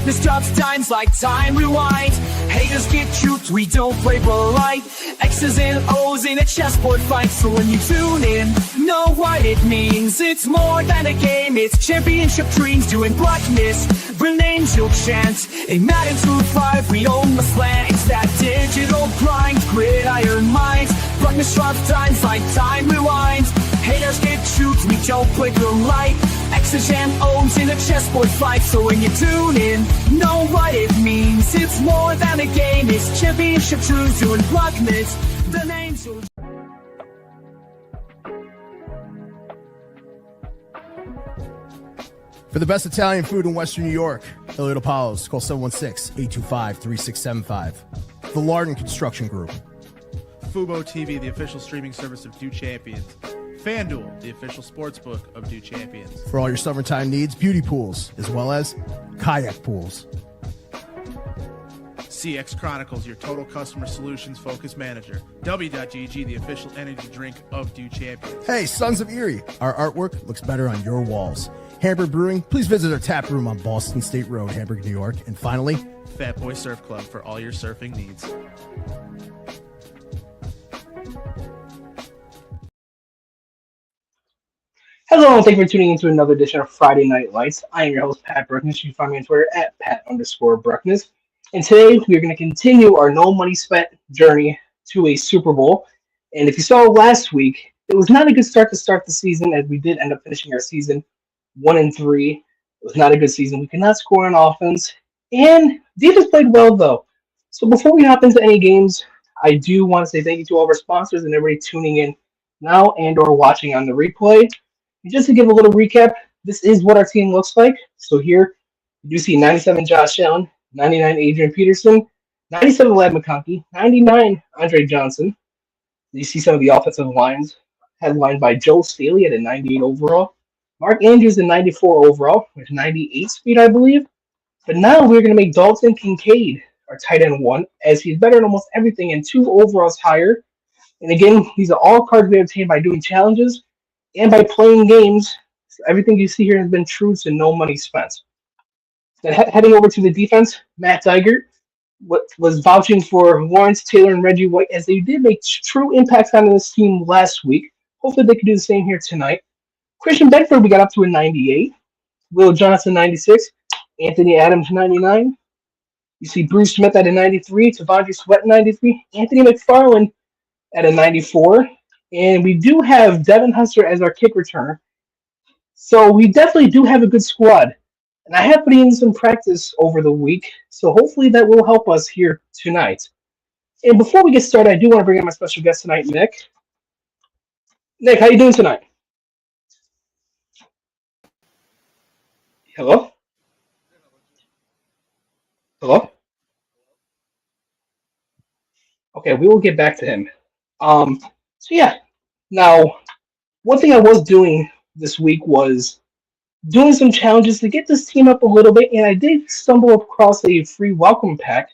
Bruknis drops dimes like time rewind. Haters get truth, we don't play polite. X's and O's in a chessboard fight. So when you tune in, know what it means. It's more than a game, it's championship dreams. Doing Bruknis, bring angel chant. In Madden 2-5, we own the slant. It's that digital grind, gridiron minds. Bruknis drops dimes like time rewind. Haters get truth, we don't play the light. X's and O's in a chessboard fight. So when you tune in, know what it means. It's more than a game, it's championship truth. Doing Bruknis, the name's For the best Italian food in Western New York, Elliot Apollos, call 716-825-3675. The Lardon Construction Group. Fubo TV, the official streaming service of Do Champions. FanDuel, the official sportsbook of Do Champions. For all your summertime needs, beauty pools, as well as kayak pools. CX Chronicles, your total customer solutions focused manager. W.GG, the official energy drink of Do Champions. Hey, Sons of Erie, our artwork looks better on your walls. Hamburg Brewing, please visit our tap room on Boston State Road, Hamburg, New York. And finally, Fat Boy Surf Club for all your surfing needs. Hello, and thank you for tuning into another edition of Friday Night Lights. I am your host, Pat Bruknis. You can find me on Twitter at Pat_Bruknis. And today we are going to continue our no money spent journey to a Super Bowl. And if you saw last week, it was not a good start to start the season, as we did end up finishing our season 1-3. It was not a good season. We could not score on offense, and defense played well though. So before we hop into any games, I do want to say thank you to all of our sponsors and everybody tuning in now and or watching on the replay. And just to give a little recap, this is what our team looks like. So here you do see 97 Josh Allen, 99 Adrian Peterson, 97 Ladd McConkey, 99 Andre Johnson. You see some of the offensive lines headlined by Joe Staley at a 98 overall. Mark Andrews at 94 overall with 98 speed, I believe. But now we're going to make Dalton Kincaid our tight end 1, as he's better in almost everything and 2 overalls higher. And again, these are all cards we obtained by doing challenges and by playing games. So everything you see here has been true to no money spent. Then heading over to the defense, Matt Dygert was vouching for Lawrence Taylor and Reggie White, as they did make true impacts on this team last week. Hopefully they can do the same here tonight. Christian Bedford, we got up to a 98. Will Johnson, 96. Anthony Adams, 99. You see Bruce Smith at a 93. Tavondre Sweat, 93. Anthony McFarland at a 94. And we do have Devin Hester as our kick returner. So we definitely do have a good squad. And I have put in some practice over the week, so hopefully that will help us here tonight. And before we get started, I do want to bring in my special guest tonight, Nick. Nick, how you doing tonight? Hello? Hello? Okay, we will get back to him. So yeah, now, one thing I was doing this week was doing some challenges to get this team up a little bit, and I did stumble across a free welcome pack,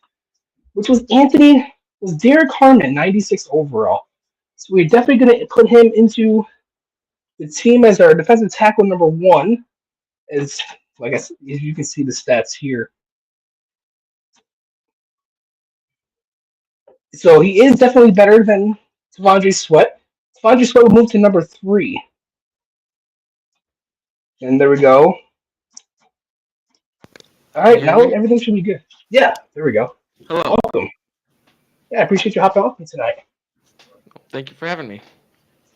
which was Derek Harmon, 96 overall. So we're definitely going to put him into the team as our defensive tackle number 1, as like I said, you can see the stats here. So he is definitely better than Tavondre Sweat. Tavondre Sweat will move to number 3. And there we go. All right, now everything should be good. Yeah, there we go. Hello. Welcome. Yeah, I appreciate you hopping on with me tonight. Thank you for having me.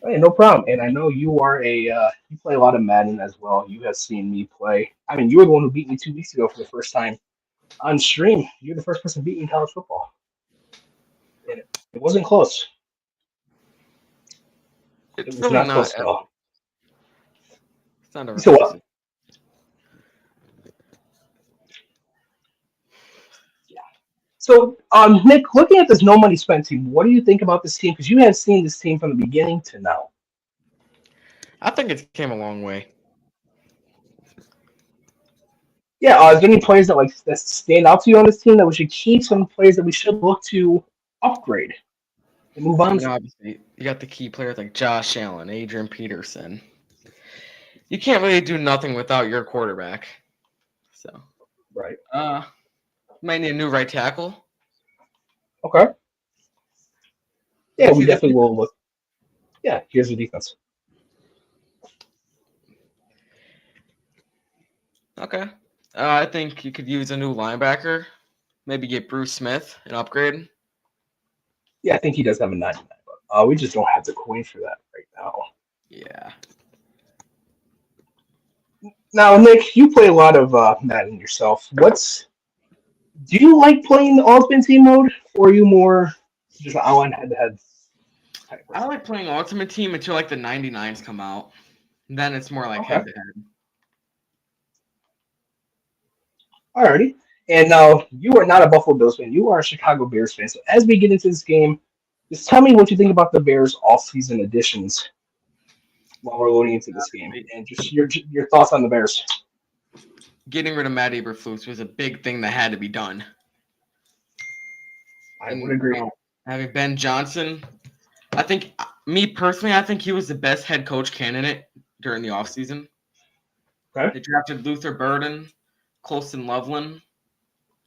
Hey, no problem. And I know you are you play a lot of Madden as well. You have seen me play. I mean, you were the one who beat me 2 weeks ago for the first time on stream. You're the first person to beat me in college football. And it wasn't close. It's It was really not not. close at all. It's not ever So what? easy. So, Nick, looking at this no money spent team, what do you think about this team? Because you have seen this team from the beginning to now. I think it came a long way. Yeah, is there any players that stand out to you on this team that we should keep? Some players that we should look to upgrade and move on You know, to? obviously, you got the key players like Josh Allen, Adrian Peterson. You can't really do nothing without your quarterback. So Right. Might need a new right tackle. Okay. Yeah, Let's we see the definitely will look. Yeah, here's the defense. Okay. I think you could use a new linebacker. Maybe get Bruce Smith an upgrade. Yeah, I think he does have a 99, but we just don't have the coin for that right now. Yeah. Now, Nick, you play a lot of Madden yourself. Do you like playing the Ultimate Team mode, or are you more just an on head-to-head type I person? like playing Ultimate Team until like the 99s come out. Then it's more like Okay. head to head. Alrighty. And now you are not a Buffalo Bills fan. You are a Chicago Bears fan. So as we get into this game, just tell me what you think about the Bears off-season additions while we're loading into this game, and just your thoughts on the Bears. Getting rid of Matt Eberflus was a big thing that had to be done. I would agree. Having Ben Johnson, I think, me personally, I think he was the best head coach candidate during the offseason. Okay. They drafted Luther Burden, Colston Loveland,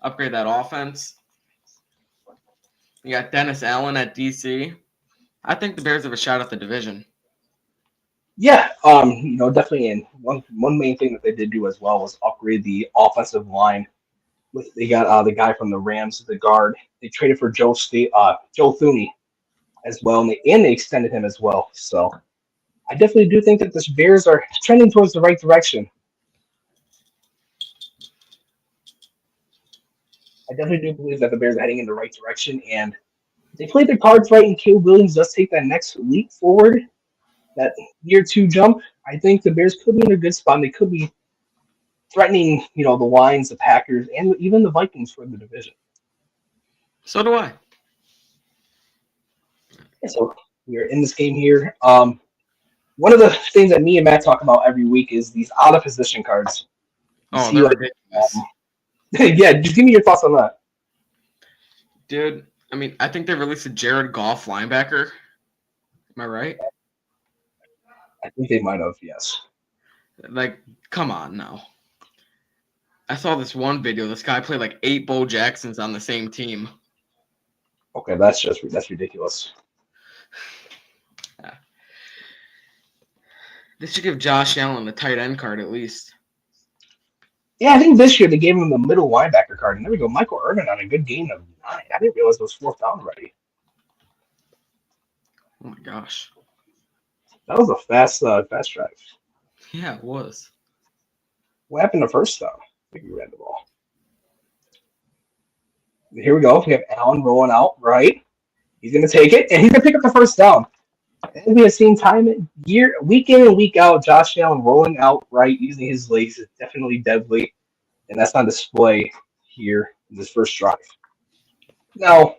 upgrade that offense. You got Dennis Allen at DC. I think the Bears have a shot at the division. Yeah, definitely. And one main thing that they did do as well was upgrade the offensive line. They got the guy from the Rams, the guard. They traded for Joe Thuney as well, and they extended him as well. So I definitely do think that the Bears are trending towards the right direction. I definitely do believe that the Bears are heading in the right direction, and if they play their cards right and Caleb Williams does take that next leap forward, that year 2 jump, I think the Bears could be in a good spot. And they could be threatening, the Lions, the Packers, and even the Vikings for the division. So do I. And so we are in this game here. One of the things that me and Matt talk about every week is these out of position cards. Oh, they're ridiculous. Yeah, just give me your thoughts on that. Dude, I mean, I think they released a Jared Goff linebacker. Am I right? I think they might have, yes. Like, come on now. I saw this one video. This guy played like 8 Bo Jacksons on the same team. Okay, that's ridiculous. Yeah. They should give Josh Allen the tight end card at least. Yeah, I think this year they gave him the middle linebacker card. And there we go. Michael Irvin on a good gain of 9. I didn't realize it was 4th down already. Oh my gosh. That was a fast drive. Yeah, it was. What happened to first down? I think we ran the ball. Here we go. We have Allen rolling out, right? He's going to take it, and he's going to pick up the first down. And we have seen week in and week out, Josh Allen rolling out, right, using his legs is definitely deadly. And that's on display here in this first drive. Now,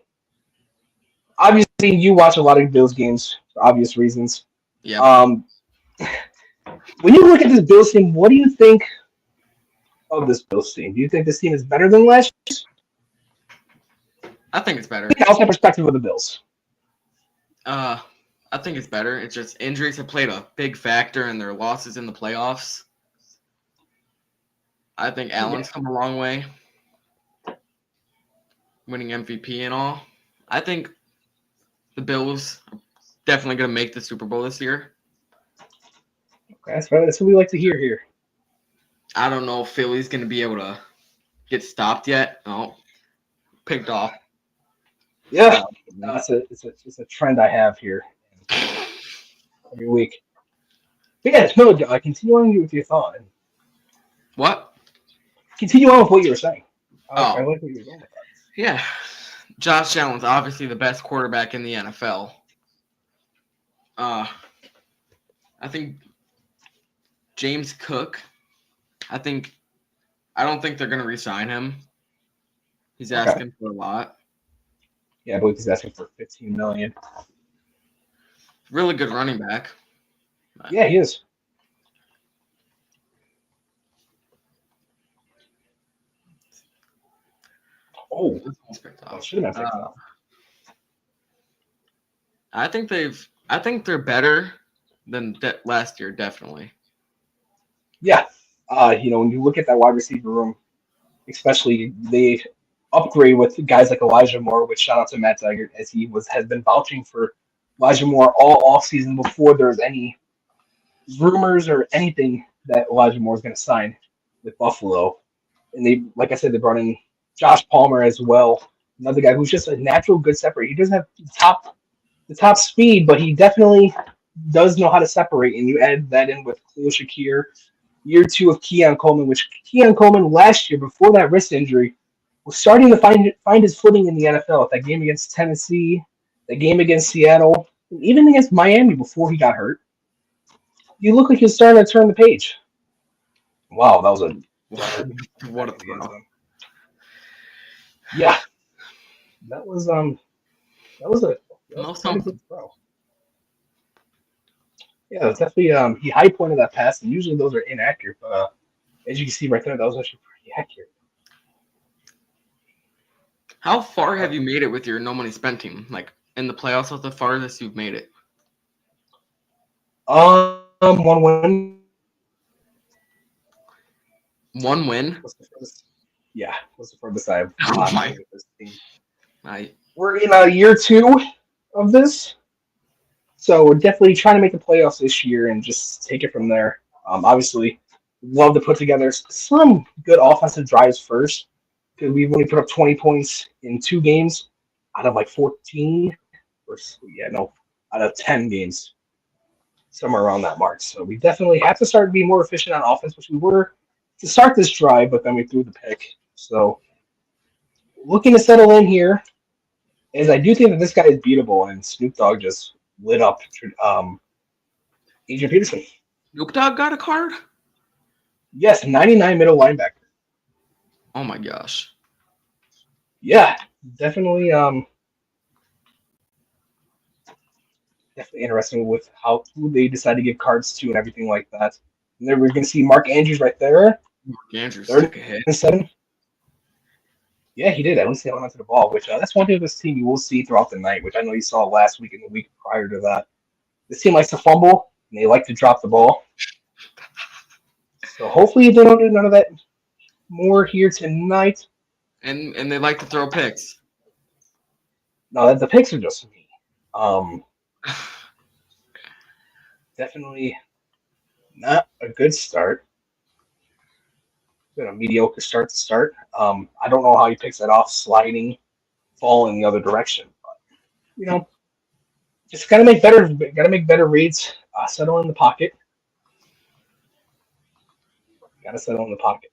obviously, you watch a lot of Bills games for obvious reasons. Yeah. When you look at this Bills team, what do you think of this Bills team? Do you think this team is better than last year's? I think it's better. Outside perspective of the Bills. I think it's better. It's just injuries have played a big factor in their losses in the playoffs. I think Allen's come a long way. Winning MVP and all. I think the Bills are definitely going to make the Super Bowl this year. Okay, that's right. That's what we like to hear here. I don't know if Philly's going to be able to get stopped yet. Oh, picked off. Yeah, no, it's a trend I have here every week. But yeah, no, continue on with your thought. What? Continue on with what you were saying. I like what you were going with that. Yeah. Josh Allen's obviously the best quarterback in the NFL. I think James Cook, I don't think they're going to re-sign him. He's asking for a lot. Yeah, I believe he's asking for $15 million. Really good running back. Yeah, he is. Oh, should have been picked off. I think they're better than last year, definitely. Yeah. When you look at that wide receiver room, especially they upgrade with guys like Elijah Moore, which shout out to Matt Zegert as he has been vouching for Elijah Moore all off season before there's any rumors or anything that Elijah Moore is going to sign with Buffalo. And they, like I said, they brought in Josh Palmer as well, another guy who's just a natural good separator. He doesn't have the top speed, but he definitely does know how to separate. And you add that in with Khalil Shakir, year 2 of Keon Coleman, which Keon Coleman last year, before that wrist injury, was starting to find his footing in the NFL. That game against Tennessee, that game against Seattle, and even against Miami before he got hurt. You look like you're starting to turn the page. Wow, that was a what a throw. Yeah, that was a good throw. Yeah, it's definitely he high pointed that pass, and usually those are inaccurate. But as you can see right there, that was actually pretty accurate. How far have you made it with your no money spent team? Like in the playoffs, what's the farthest you've made it? 1 win. 1 win? What's the furthest? Yeah, what's the furthest I've my. with this team? I We're in year 2 of this, so we're definitely trying to make the playoffs this year and just take it from there. Obviously, love to put together some good offensive drives first, because we've only put up 20 points in 2 games out of like 14, out of 10 games, somewhere around that mark. So we definitely have to start being more efficient on offense, which we were to start this drive, but then we threw the pick. So looking to settle in here, as I do think that this guy is beatable, and Snoop Dogg just lit up Adrian Peterson. Snoop Dogg got a card? Yes, 99 middle linebacker. Oh my gosh. Yeah, definitely interesting with who they decide to give cards to and everything like that. And then we're going to see Mark Andrews right there. Mark Andrews took a hit. 7. Yeah, he did. At least he held onto the ball, which that's one thing of this team you will see throughout the night, which I know you saw last week and the week prior to that. This team likes to fumble, and they like to drop the ball. So hopefully they don't do none of that more here tonight. And they like to throw picks. No, the picks are just me. Definitely not a good start. Been a mediocre start to start. I don't know how he picks that off, sliding, falling the other direction. But, just gotta make better reads. Settle in the pocket. Gotta settle in the pocket.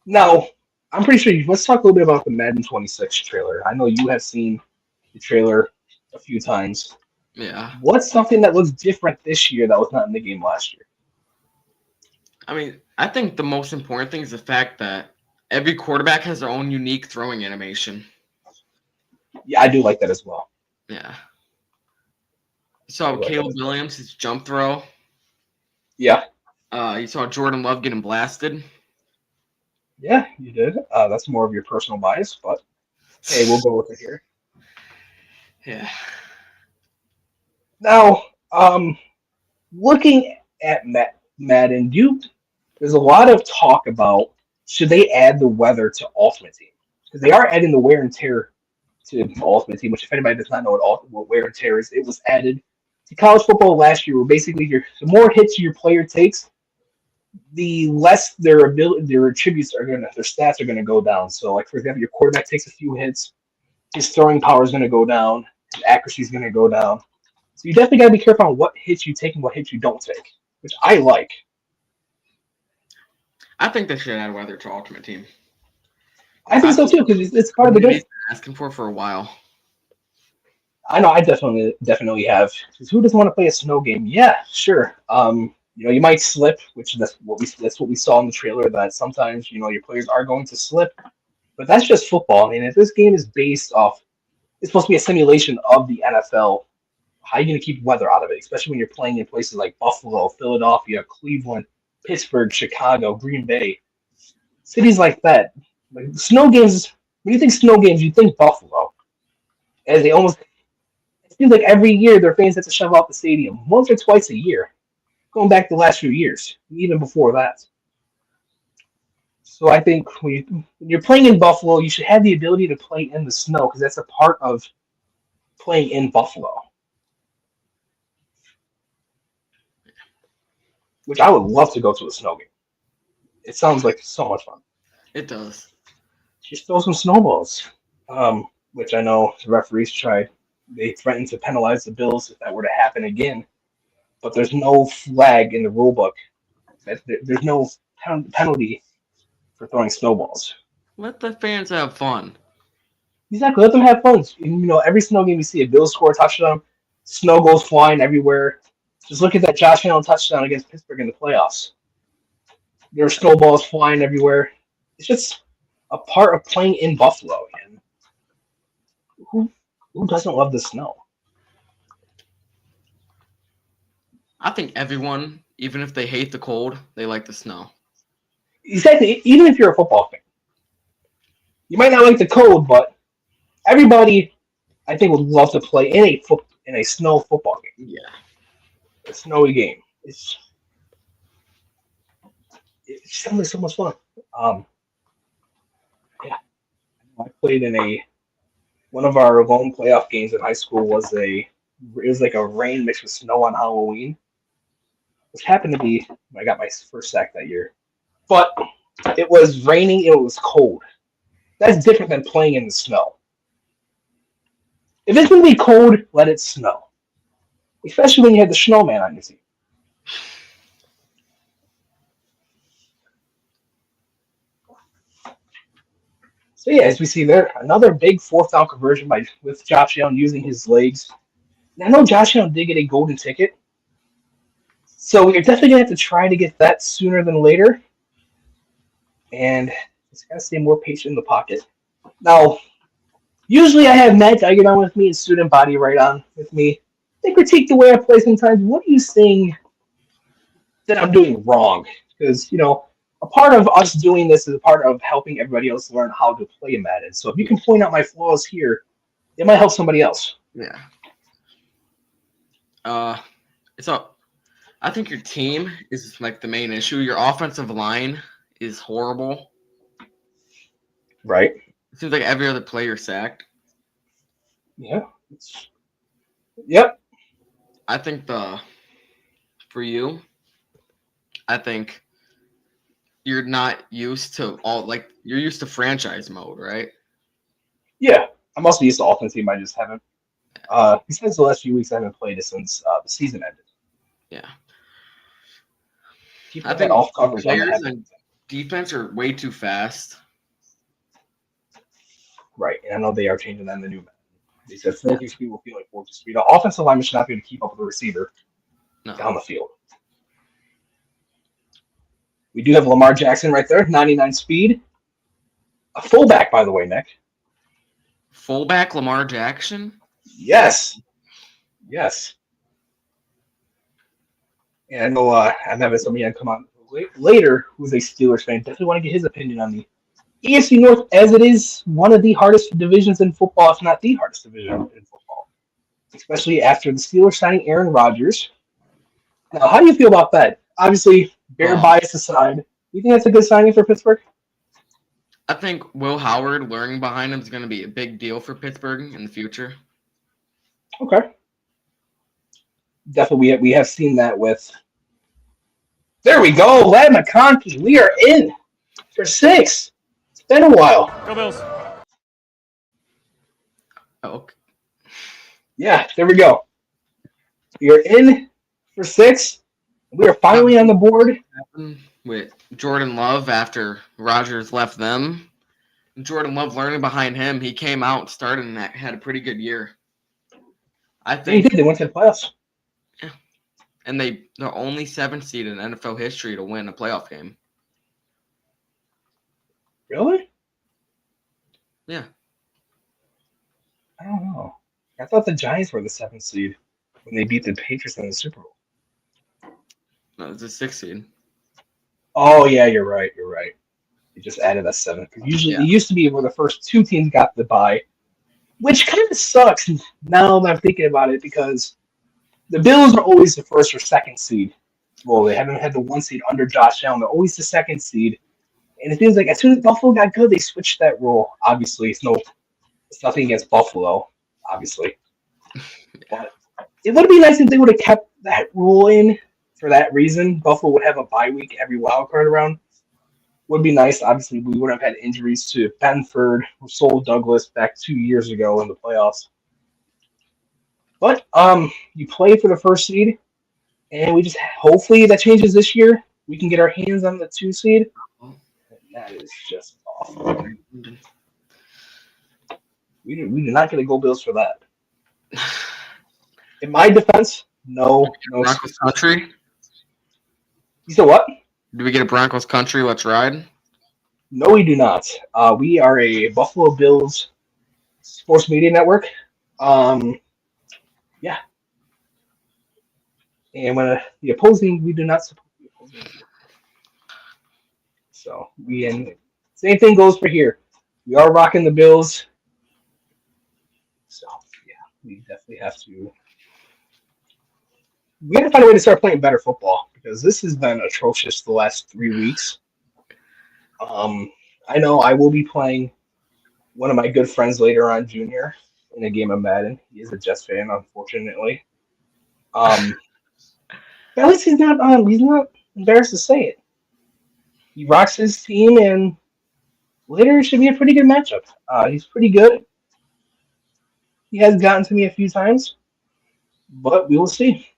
Now, I'm pretty sure let's talk a little bit about the Madden 26 trailer. I know you have seen the trailer a few times. Yeah. What's something that looks different this year that was not in the game last year? I mean, I think the most important thing is the fact that every quarterback has their own unique throwing animation. Yeah, I do like that as well. Yeah. You saw Caleb Williams, his jump throw. Yeah. You saw Jordan Love getting blasted. Yeah, you did. That's more of your personal bias, but hey, we'll go with it here. Yeah. Now, looking at Madden, there's a lot of talk about should they add the weather to Ultimate Team, because they are adding the wear and tear to Ultimate Team, which if anybody does not know what wear and tear is, it was added to college football last year, where basically the more hits your player takes, the less their attributes are their stats are gonna go down. So, like for example, your quarterback takes a few hits, his throwing power is gonna go down, his accuracy is gonna go down. So you definitely gotta be careful on what hits you take and what hits you don't take, which I like. I think they should add weather to Ultimate Team. I think so too, because it's part of the game. Asking for a while. I know I definitely have. Because who doesn't want to play a snow game? Yeah, sure. You might slip, which that's what we saw in the trailer. That sometimes your players are going to slip, but that's just football. I mean, if this game is it's supposed to be a simulation of the NFL. How are you going to keep weather out of it, especially when you're playing in places like Buffalo, Philadelphia, Cleveland, Pittsburgh, Chicago, Green Bay, cities like that? Like snow games. When you think snow games, you think Buffalo, as it seems like every year their fans have to shovel out the stadium once or twice a year, going back the last few years, even before that. So I think when you're playing in Buffalo, you should have the ability to play in the snow because that's a part of playing in Buffalo, which I would love to go to a snow game. It sounds like so much fun. It does. Just throw some snowballs, which I know the referees tried. They threatened to penalize the Bills if that were to happen again, but there's no flag in the rule book. There's no penalty for throwing snowballs. Let the fans have fun. Exactly. Let them have fun. Every snow game you see a Bills score a touchdown, snow goes flying everywhere. Just look at that Josh Allen touchdown against Pittsburgh in the playoffs. There are snowballs flying everywhere. It's just a part of playing in Buffalo. And who doesn't love the snow? I think everyone, even if they hate the cold, they like the snow. Exactly. Even if you're a football fan, you might not like the cold, but everybody, I think, would love to play in a snow football game. Yeah. A snowy game. It sounds like so much fun. Yeah, I played in one of our lone playoff games in high school was like a rain mixed with snow on Halloween, which happened to be when I got my first sack that year. But it was raining and it was cold. That's different than playing in the snow. If it's going to be cold, let it snow. Especially when you have the snowman on your team. So yeah, as we see there, another big fourth down conversion with Josh Allen using his legs. And I know Josh Allen did get a golden ticket. So we're definitely going to have to try to get that sooner than later. And just got to stay more patient in the pocket. Now, usually I have Matt Geiger on with me and Student Body right on with me. They critique the way I play sometimes. What are you saying that I'm doing wrong? Because, a part of us doing this is a part of helping everybody else learn how to play Madden. So if you can point out my flaws here, it might help somebody else. Yeah. I think your team is like the main issue. Your offensive line is horrible. Right. It seems like every other player sacked. Yeah. Yep. I think for you, I think you're not used to you're used to franchise mode, right? Yeah. I'm also used to offense team. I just haven't. Besides the last few weeks, I haven't played it since the season ended. Yeah. Keep I that think off coverage. players and defense are way too fast. Right. And I know they are changing that in the new Madden. They said 4 speed will feel like 4 speed. The offensive lineman should not be able to keep up with the receiver down the field. We do have Lamar Jackson right there, 99 speed. A fullback, by the way, Nick. Fullback Lamar Jackson? Yes. Yes. And I know I'm having somebody come on later who's a Steelers fan. Definitely want to get his opinion on the AFC North, as it is one of the hardest divisions in football, if not the hardest division in football. Especially after the Steelers signing Aaron Rodgers. Now, how do you feel about that? Obviously, Bear bias aside, do you think that's a good signing for Pittsburgh? I think Will Howard learning behind him is going to be a big deal for Pittsburgh in the future. Okay. Definitely, we have seen that with. There we go, Ladd McConkey. We are in for 6. It's been a while. Go Bills. Okay. Yeah, there we go. We are in for 6. We are finally on the board. With Jordan Love after Rodgers left them. Jordan Love learning behind him. He came out and started and had a pretty good year. I They think. did. They went to the playoffs. Yeah. And they're only 7th seed in NFL history to win a playoff game. Really? Yeah. I don't know. I thought the Giants were the 7th seed when they beat the Patriots in the Super Bowl. No, it's a 6th seed. Oh, yeah, you're right. You're right. You just added a 7th. Usually, It used to be where the first 2 teams got the bye, which kind of sucks now that I'm thinking about it because the Bills are always the 1st or 2nd seed. Well, they haven't had the 1 seed under Josh Allen. They're always the 2nd seed. And it feels like as soon as Buffalo got good, they switched that rule. Obviously, it's nothing against Buffalo, obviously. But it would be nice if they would have kept that rule in for that reason. Buffalo would have a bye week every wild card round. Would be nice. Obviously, we would have had injuries to Benford, Russell Douglas back 2 years ago in the playoffs. But you play for the first seed, and we just hopefully that changes this year. We can get our hands on the 2 seed. That is just awful. We do not get a Go Bills for that. In my defense, no. Broncos country? You said what? Do we get a Broncos country? Let's ride. No, we do not. We are a Buffalo Bills sports media network. Yeah. And when the opposing, we do not support the opposing. So same thing goes for here. We are rocking the Bills. So yeah, we definitely have to. We have to find a way to start playing better football because this has been atrocious the last 3 weeks. I know I will be playing one of my good friends later on, Junior, in a game of Madden. He is a Jets fan, unfortunately. But at least he's not embarrassed to say it. He rocks his team, and later it should be a pretty good matchup. He's pretty good. He has gotten to me a few times, but we will see.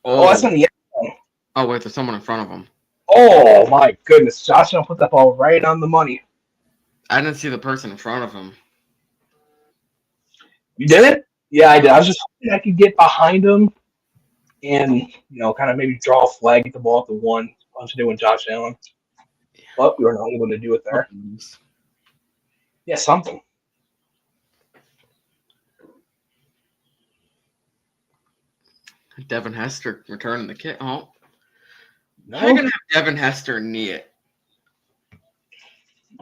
Oh, that's on the end zone. Oh, wait, there's someone in front of him. Oh, my goodness. Josh put that ball right on the money. I didn't see the person in front of him. You did it? Yeah, I did. I was just hoping I could get behind him and, kind of maybe draw a flag, get the ball at the 1, punch it in with Josh Allen. But we were not able to do it there. Yeah, something. Devin Hester returning the kick. Oh. No. How are you going to have Devin Hester knee it?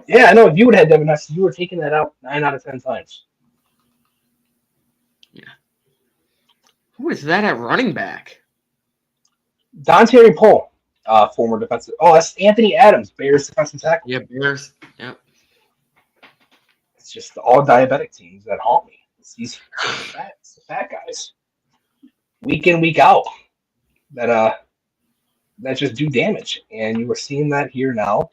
Yeah, I know. If you would have had Devin Hester, you were taking that out 9 out of 10 times. Yeah. Who is that at running back? Dante Paul, former defensive. Oh, that's Anthony Adams, Bears defensive tackle. Yeah, Bears. Yep. It's just all diabetic teams that haunt me. It's these fat guys, week in, week out, that just do damage, and you were seeing that here now.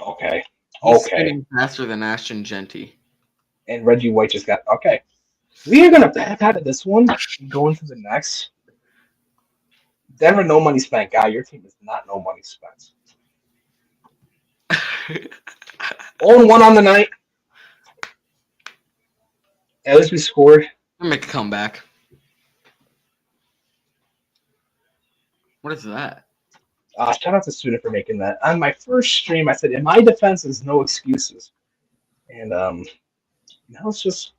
Okay. He's spinning faster than Ashton Genty. And Reggie White just got okay. We are gonna back out of this one and go into the next. Denver, no money spent. Guy, your team is not no money spent. 0-1 on the night. At least we scored. We'll make a comeback. What is that? Shout out to Student for making that. On my first stream, I said, in my defense is no excuses. And now it's just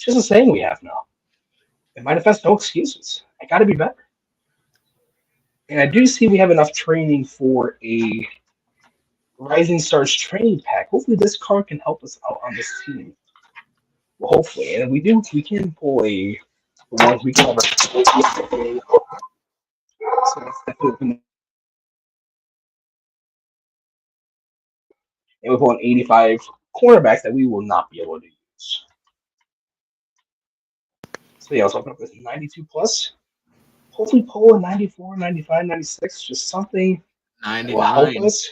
a saying we have now. In my defense, no excuses. I got to be better. And I do see we have enough training for a Rising Stars training pack. Hopefully this card can help us out on this team. Well, hopefully. And if we do, we can pull the ones we cover. So that's definitely. And we pull an 85 cornerbacks that we will not be able to use. So yeah, let's open up this 92 plus. Hopefully pull a 94, 95, 96, just something 99. will help us.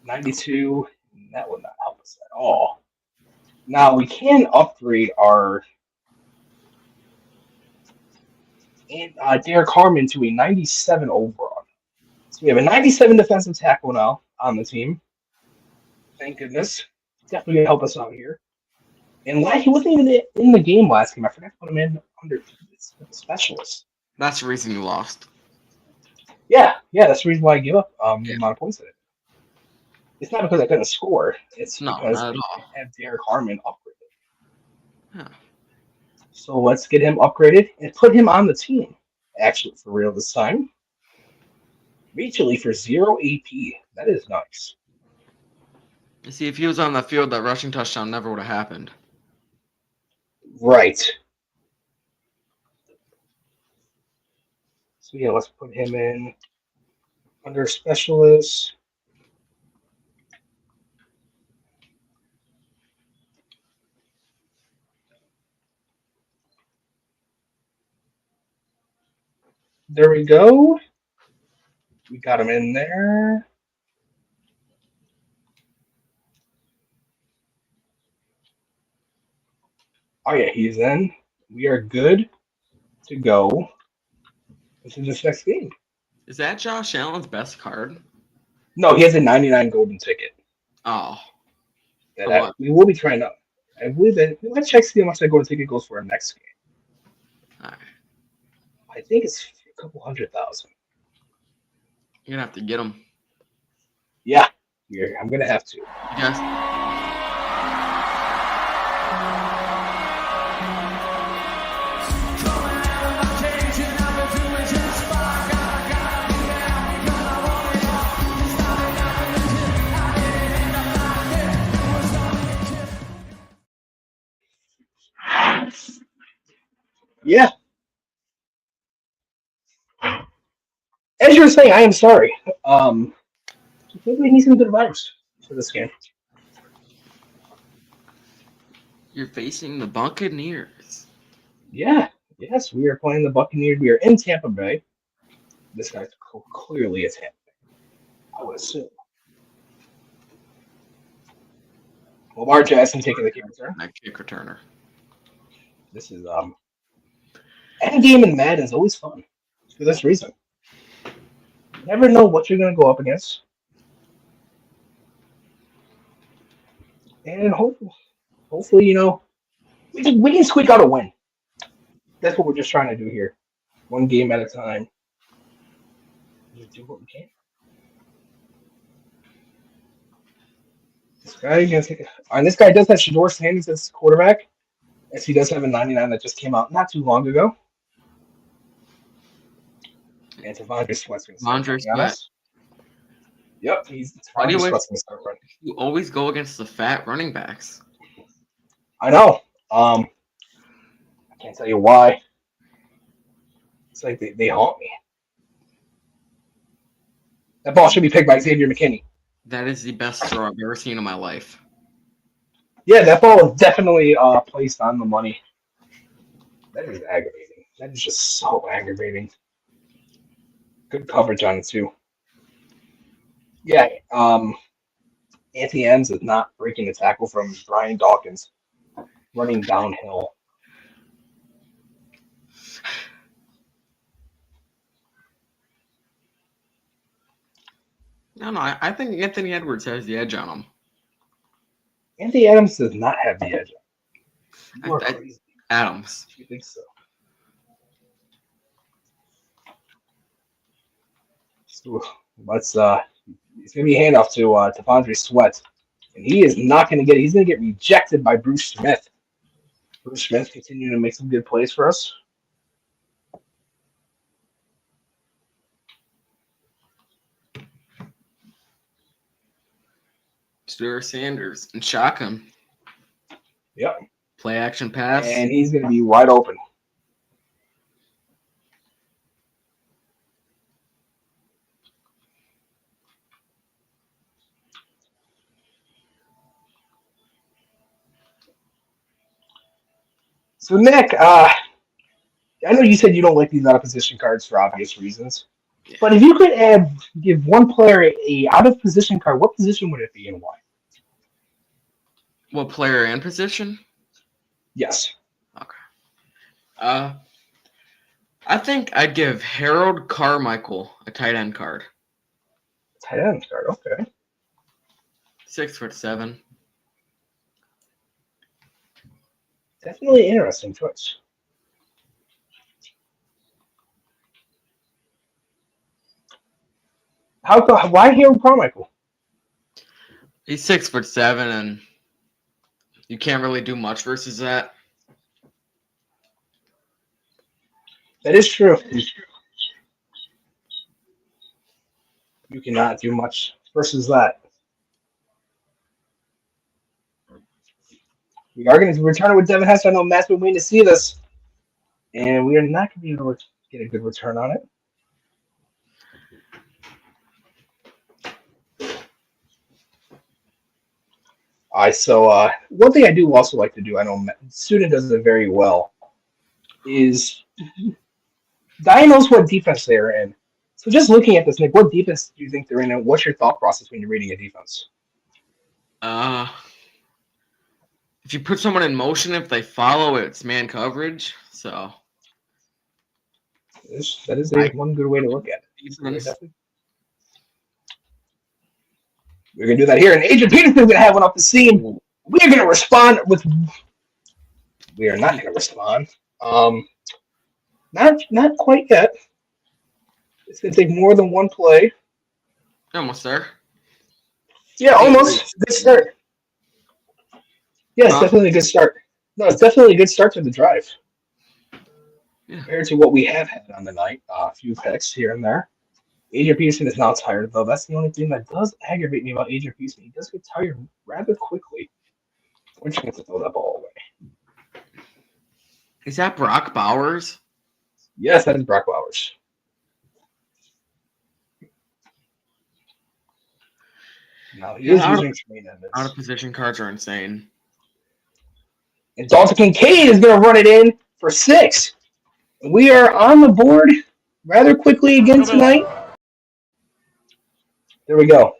92, that would not help us at all. Now we can upgrade our Derek Harmon to a 97 overall. So we have a 97 defensive tackle now on the team. Thank goodness. Definitely going to help us out here. And he wasn't even in the game last game. I forgot to put him in under specialist. That's the reason you lost. Yeah, that's the reason why I give up the amount of points in it. It's not because I couldn't score. It's because I have Derek Harmon upgraded. Yeah. So let's get him upgraded and put him on the team. Actually, for real this time. Mutually for 0 AP. That is nice. You see, if he was on the field, that rushing touchdown never would have happened. Right. So yeah, let's put him in under specialist. There we go. We got him in there. Oh yeah, he's in. We are good to go into this next game. Is that Josh Allen's best card? No, he has a 99 golden ticket Oh. that we will be trying out. I believe that let's check see how much that golden ticket goes for our next game. All right. I think it's a couple 100,000. You're gonna have to get him. Yeah, I'm gonna have to. You guys. Yeah. As you were saying, I am sorry. Maybe we need some good vibes for this game. You're facing the Buccaneers. Yeah. Yes, we are playing the Buccaneers. We are in Tampa Bay. This guy's clearly a Tampa Bay, I would assume. Lamar Jackson taking the kick return. That kick returner. This is any game in Madden is always fun for this reason. You never know what you're gonna go up against. And hopefully, you know, we can squeak out a win. That's what we're just trying to do here. One game at a time. Just do what we can. This guy gonna take and this guy does have Shador Sanders as quarterback. As he does have a 99 that just came out not too long ago. And Devondre Sweat's going Devondre Sweat. Yep, he's Why do you Devondre Sweat's going to start running. You always go against the fat running backs. I know. I can't tell you why. It's like they haunt me. That ball should be picked by Xavier McKinney. That is the best throw I've ever seen in my life. Yeah, that ball was definitely placed on the money. That is aggravating. That is just so aggravating. Good coverage on it too. Yeah, Anthony Ends is not breaking the tackle from Brian Dawkins, running downhill. No, I think Anthony Edwards has the edge on him. Anthony Adams does not have the edge. You are crazy. Adams. You think so? So let's it's gonna be a handoff to Devondre Sweat. And he is not gonna get it. He's gonna get rejected by Bruce Smith. Bruce Smith continuing to make some good plays for us. Stuart Sanders and shotgun. Yep. Play action pass. And he's gonna be wide open. So Nick, I know you said you don't like these out of position cards for obvious reasons, but if you could give one player a out of position card, what position would it be and why? What player and position? Yes. Okay. I think I'd give Harold Carmichael a tight end card. Tight end card, okay. 6'7". Definitely an interesting choice. Why Harold Carmichael? He's 6'7", and you can't really do much versus that. That is true. You cannot do much versus that. We are going to return it with Devin Hester. I know Matt's been waiting to see this, and we are not going to be able to get a good return on it. So one thing I do also like to do, I know Student does it very well, is Guy knows what defense they're in. So just looking at this, Nick, what defense do you think they're in, and what's your thought process when you're reading a defense? If you put someone in motion, if they follow, it's man coverage. So That is one good way to look at it. We're going to do that here. And Adrian Peterson's going to have one off the seam. We're going to respond with... We are not going to respond. Not quite yet. It's going to take more than one play. Almost there. Yeah, almost. Good start. Yeah, it's definitely a good start. No, it's definitely a good start to the drive. Yeah. Compared to what we have had on the night. A few picks here and there. Adrian Peterson is now tired, though. That's the only thing that does aggravate me about Adrian Peterson. He does get tired rather quickly. We're just going to throw that ball away. Is that Brock Bowers? Yes, that is Brock Bowers. Now he is using screen evidence. Out of position cards are insane. And Dalton Kincaid is going to run it in for 6. We are on the board rather quickly again tonight. There we go.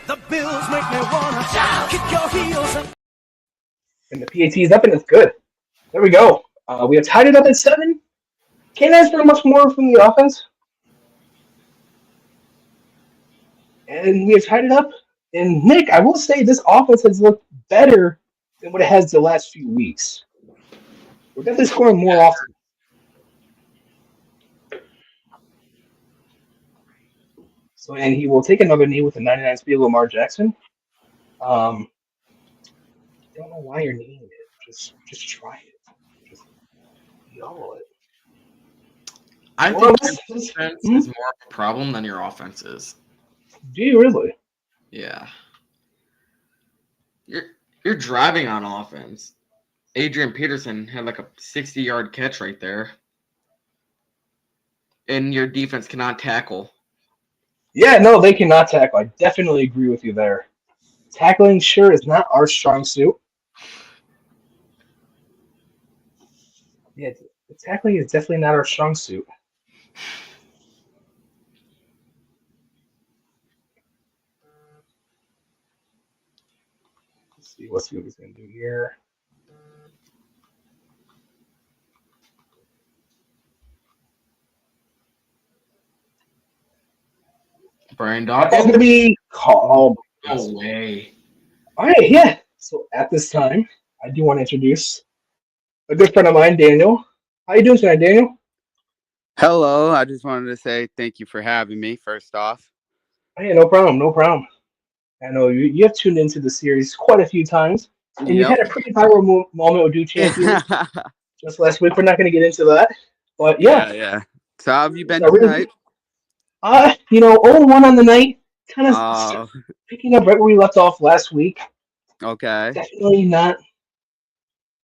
The Bills make me wanna kick your heels up. And the PAT is up, and it's good. There we go. We have tied it up at 7. Can't ask for much more from the offense. And we have tied it up. And Nick, I will say this offense has looked better than what it has the last few weeks. We're definitely scoring more often. So, and he will take another knee with the 99 speed of Lamar Jackson. I don't know why you're kneeing it. Just try it. Just yell it. I think your defense is more of a problem than your offense is. Do you really? Yeah. You're driving on offense. Adrian Peterson had like a 60-yard catch right there. And your defense cannot tackle. Yeah, no, they cannot tackle. I definitely agree with you there. Tackling sure is not our strong suit. Yeah, the tackling is definitely not our strong suit. Let's see what he's going to do here. Brian That's Dawkins? going to be called. No way. All right, yeah. So at this time, I do want to introduce a good friend of mine, Daniel. How you doing tonight, Daniel? Hello. I just wanted to say thank you for having me, first off. Hey, no problem, no problem. I know you have tuned into the series quite a few times, and you had a pretty viral moment with Do Champions just last week. We're not going to get into that, but yeah. So how have you been tonight? 0-1 on the night, kind of picking up right where we left off last week. Okay. Definitely not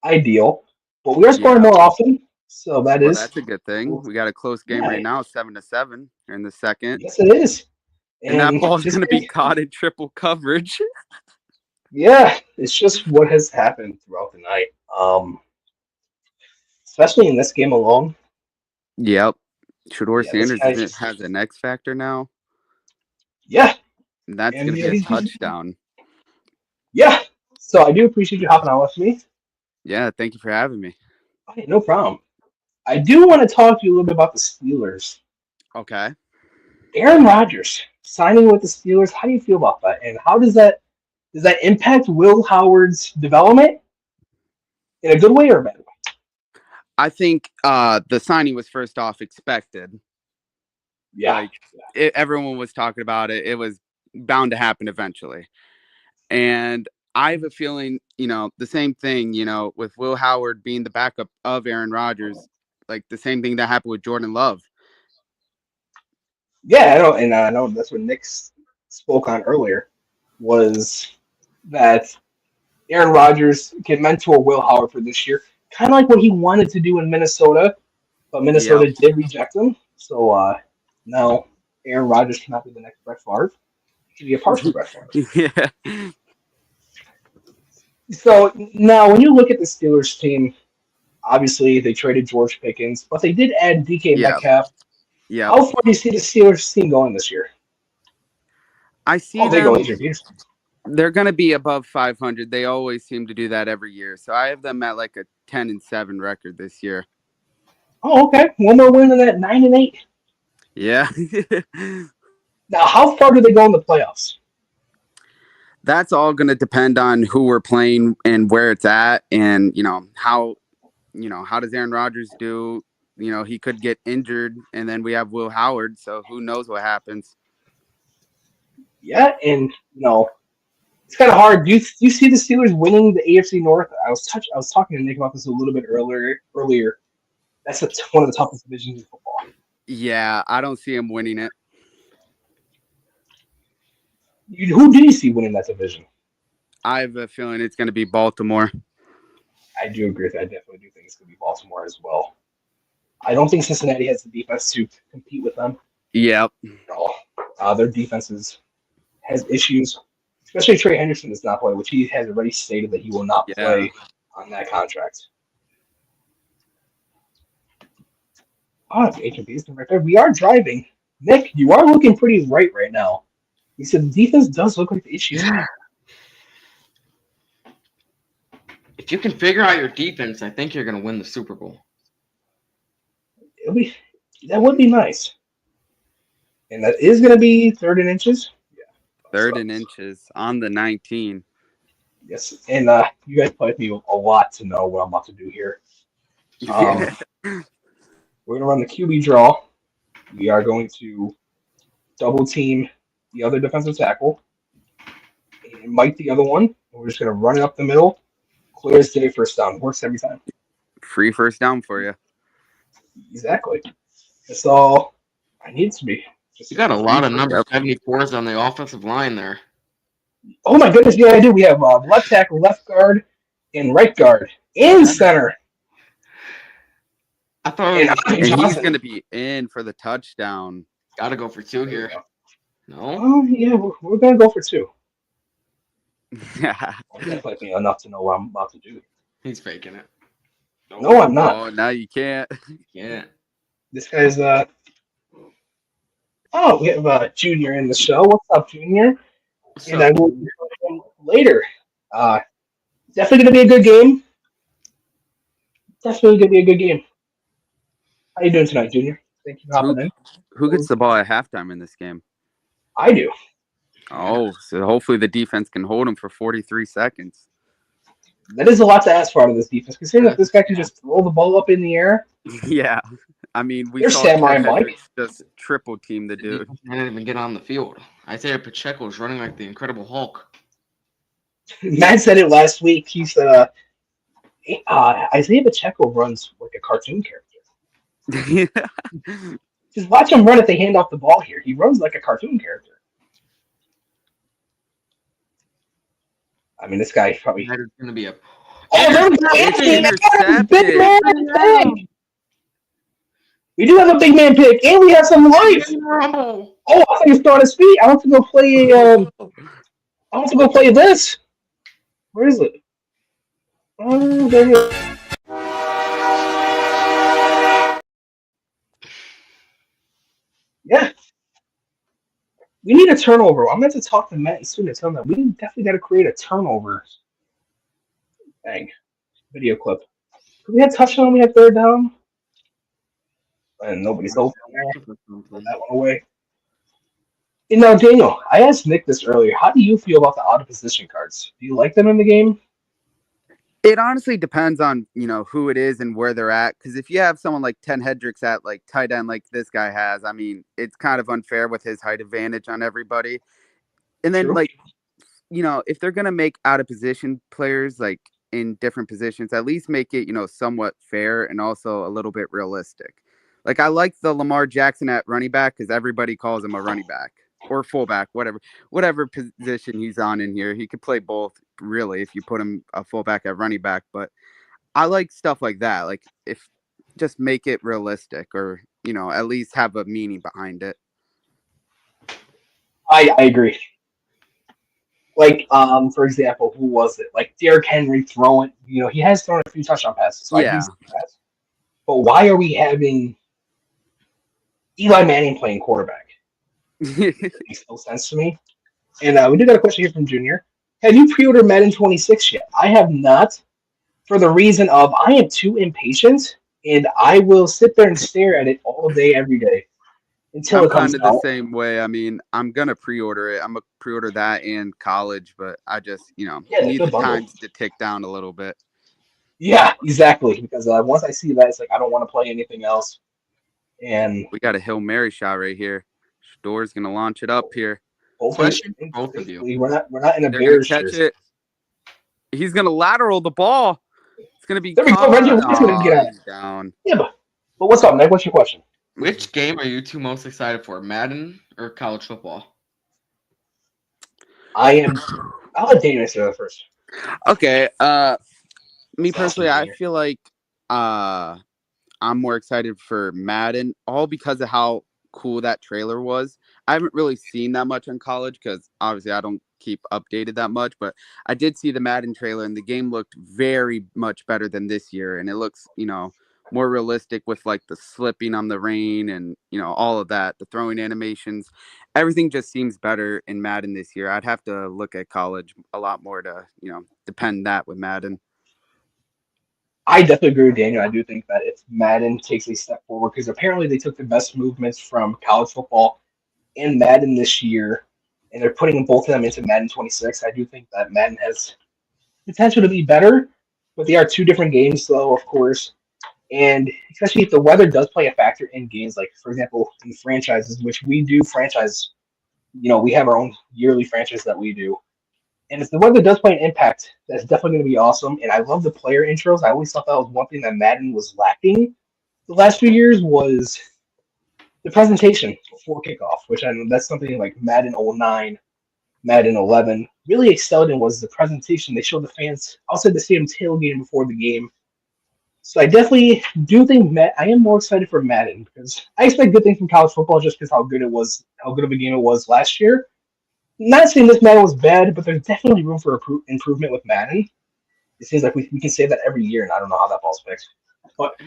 ideal, but we are scoring more often, so that's a good thing. We got a close game right now, 7-7 in the second. Yes, it is. And that ball's going to be caught in triple coverage. Yeah, it's just what has happened throughout the night. Especially in this game alone. Yep. Shador Sanders has an X factor now. Yeah. And that's going to be a touchdown. Yeah. So I do appreciate you hopping on with me. Yeah, thank you for having me. Okay, no problem. I do want to talk to you a little bit about the Steelers. Okay. Aaron Rodgers signing with the Steelers. How do you feel about that? And how does that impact Will Howard's development in a good way or a bad way? I think the signing was first off expected. Yeah. Everyone was talking about it. It was bound to happen eventually. And I have a feeling, the same thing, with Will Howard being the backup of Aaron Rodgers, like the same thing that happened with Jordan Love. Yeah, I know, and I know that's what Nick spoke on earlier, was that Aaron Rodgers can mentor Will Howard for this year, kind of like what he wanted to do in Minnesota, but Minnesota did reject him. So now Aaron Rodgers cannot be the next Brett Favre. He should be a partial Brett Favre. Yeah. So now, when you look at the Steelers team, obviously they traded George Pickens, but they did add DK Yep. Metcalf. Yep. How far do you see the Steelers team going this year? I see Oh, they go them. easier, Peterson. They're going to be above 500. They always seem to do that every year. So I have them at like a 10-7 record this year. Oh, okay. One more win than that, 9-8. Yeah. Now, how far do they go in the playoffs? That's all going to depend on who we're playing and where it's at, and how does Aaron Rodgers do? He could get injured, and then we have Will Howard, so who knows what happens. Yeah, and it's kind of hard. Do you see the Steelers winning the AFC North? I was talking to Nick about this a little bit earlier. That's one of the toughest divisions in football. Yeah, I don't see him winning it. Who do you see winning that division? I have a feeling it's going to be Baltimore. I do agree with that. I definitely do think it's going to be Baltimore as well. I don't think Cincinnati has the defense to compete with them. Yep. Their defense has issues, especially Trey Henderson does not play, which he has already stated that he will not play on that contract. Oh, H&B's right there. We are driving. Nick, you are looking pretty right now. He said the defense does look like the issues. If you can figure out your defense, I think you're going to win the Super Bowl. That would be nice. And that is going to be 3rd and inches. Yeah. 3rd and inches on the 19. Yes, and you guys play with me a lot to know what I'm about to do here. We're going to run the QB draw. We are going to double team the other defensive tackle and Mike the other one. And we're just going to run it up the middle. Clear as day, first down. Works every time. Free first down for you. Exactly. That's all I need to be. You got a lot of number 74s on the offensive line there. Oh my goodness, yeah, I do. We have left tackle, left guard, and right guard, and center. I thought he's going to be in for the touchdown. Got to go for 2 here. No? Oh, yeah, we're going to go for 2. Yeah. That's like me enough to know what I'm about to do. He's faking it. No, I'm not. Oh, now you can't. Yeah. This guy's Oh, we have Junior in the show. What's up, Junior? And I will be him later. Definitely gonna be a good game. Definitely gonna be a good game. How you doing tonight, Junior? Thank you for hopping in. Who gets the ball at halftime in this game? I do. Oh, so hopefully the defense can hold him for 43 seconds. That is a lot to ask for out of this defense, considering that this guy can just throw the ball up in the air. Yeah. I mean, we There's saw Samurai Ted Mike. just triple team the dude. I didn't even get on the field. Isaiah Pacheco is running like the Incredible Hulk. Matt said it last week. He said Isaiah Pacheco runs like a cartoon character. Just watch him run if they hand off the ball here. He runs like a cartoon character. I mean, this guy probably. That is going to be a. Oh, there we go. Intercepted. Big man pick. We do have a big man pick, and we have some life. Oh, I thought he was throwing his feet. I want to go play. I want to go play this. Where is it? Oh, there we go. Yeah. We need a turnover. I'm going to talk to Matt soon to tell him that we definitely got to create a turnover. Dang. Video clip. We had touchdown, we had 3rd down. And nobody's open there. Put that one away. And now, Daniel, I asked Nick this earlier. How do you feel about the out of position cards? Do you like them in the game? It honestly depends on, who it is and where they're at. Because if you have someone like Ten Hendricks at like tight end like this guy has, I mean, it's kind of unfair with his height advantage on everybody. And then, True. If they're going to make out of position players like in different positions, at least make it, somewhat fair and also a little bit realistic. Like, I like the Lamar Jackson at running back because everybody calls him a running back or fullback, whatever position he's on in here. He could play both, really, if you put him a fullback at running back. But I like stuff like that. Like, if just make it realistic or, at least have a meaning behind it. I agree. Like, for example, who was it? Like Derrick Henry throwing, he has thrown a few touchdown passes, so I do Yeah. see that. But why are we having Eli Manning playing quarterback? It makes no sense to me. And we do got a question here from Junior. Have you pre-ordered Madden 26 yet? I have not, for the reason of I am too impatient, and I will sit there and stare at it all day, every day until I'm it comes kind of the out. same way. I mean, I'm gonna pre-order it. I'm gonna pre-order that and college, but I just, Yeah, the need good the bundle. times to tick down a little bit. Yeah, exactly. Because once I see that, it's like I don't want to play anything else. And We got a Hail Mary shot right here. Shador's gonna launch it up here. hopefully, Question for both of you. we're not in a They're gonna Bears catch jersey. it. He's gonna lateral the ball. It's gonna be There we go. caught. Reggie White's gonna get out. He's down. Yeah, but what's up, Nick? What's your question? Which game are you two most excited for, Madden or college football? I'll let Daniel answer that first. Okay. Me personally, I feel like I'm more excited for Madden, all because of how cool that trailer was. I haven't really seen that much in college because obviously I don't keep updated that much, but I did see the Madden trailer and the game looked very much better than this year. And it looks, more realistic with like the slipping on the rain and, all of that, the throwing animations, everything just seems better in Madden this year. I'd have to look at college a lot more to, depend that with Madden. I definitely agree with Daniel. I do think that if Madden takes a step forward, because apparently they took the best movements from college football and Madden this year, and they're putting both of them into Madden 26. I do think that Madden has potential to be better, but they are two different games, though, of course. And especially if the weather does play a factor in games, like, for example, in franchises, which we do franchise, we have our own yearly franchise that we do. And if the weather does play an impact, that's definitely going to be awesome. And I love the player intros. I always thought that was one thing that Madden was lacking the last few years was the presentation before kickoff, which I know that's something like Madden 09, Madden 11 really excelled in was the presentation. They showed the fans outside the stadium tailgating before the game. So I definitely do think I am more excited for Madden because I expect good things from college football just because how good of a game it was last year. Not saying this Madden was bad, but there's definitely room for improvement with Madden. It seems like we can say that every year, and I don't know how that ball's fixed. But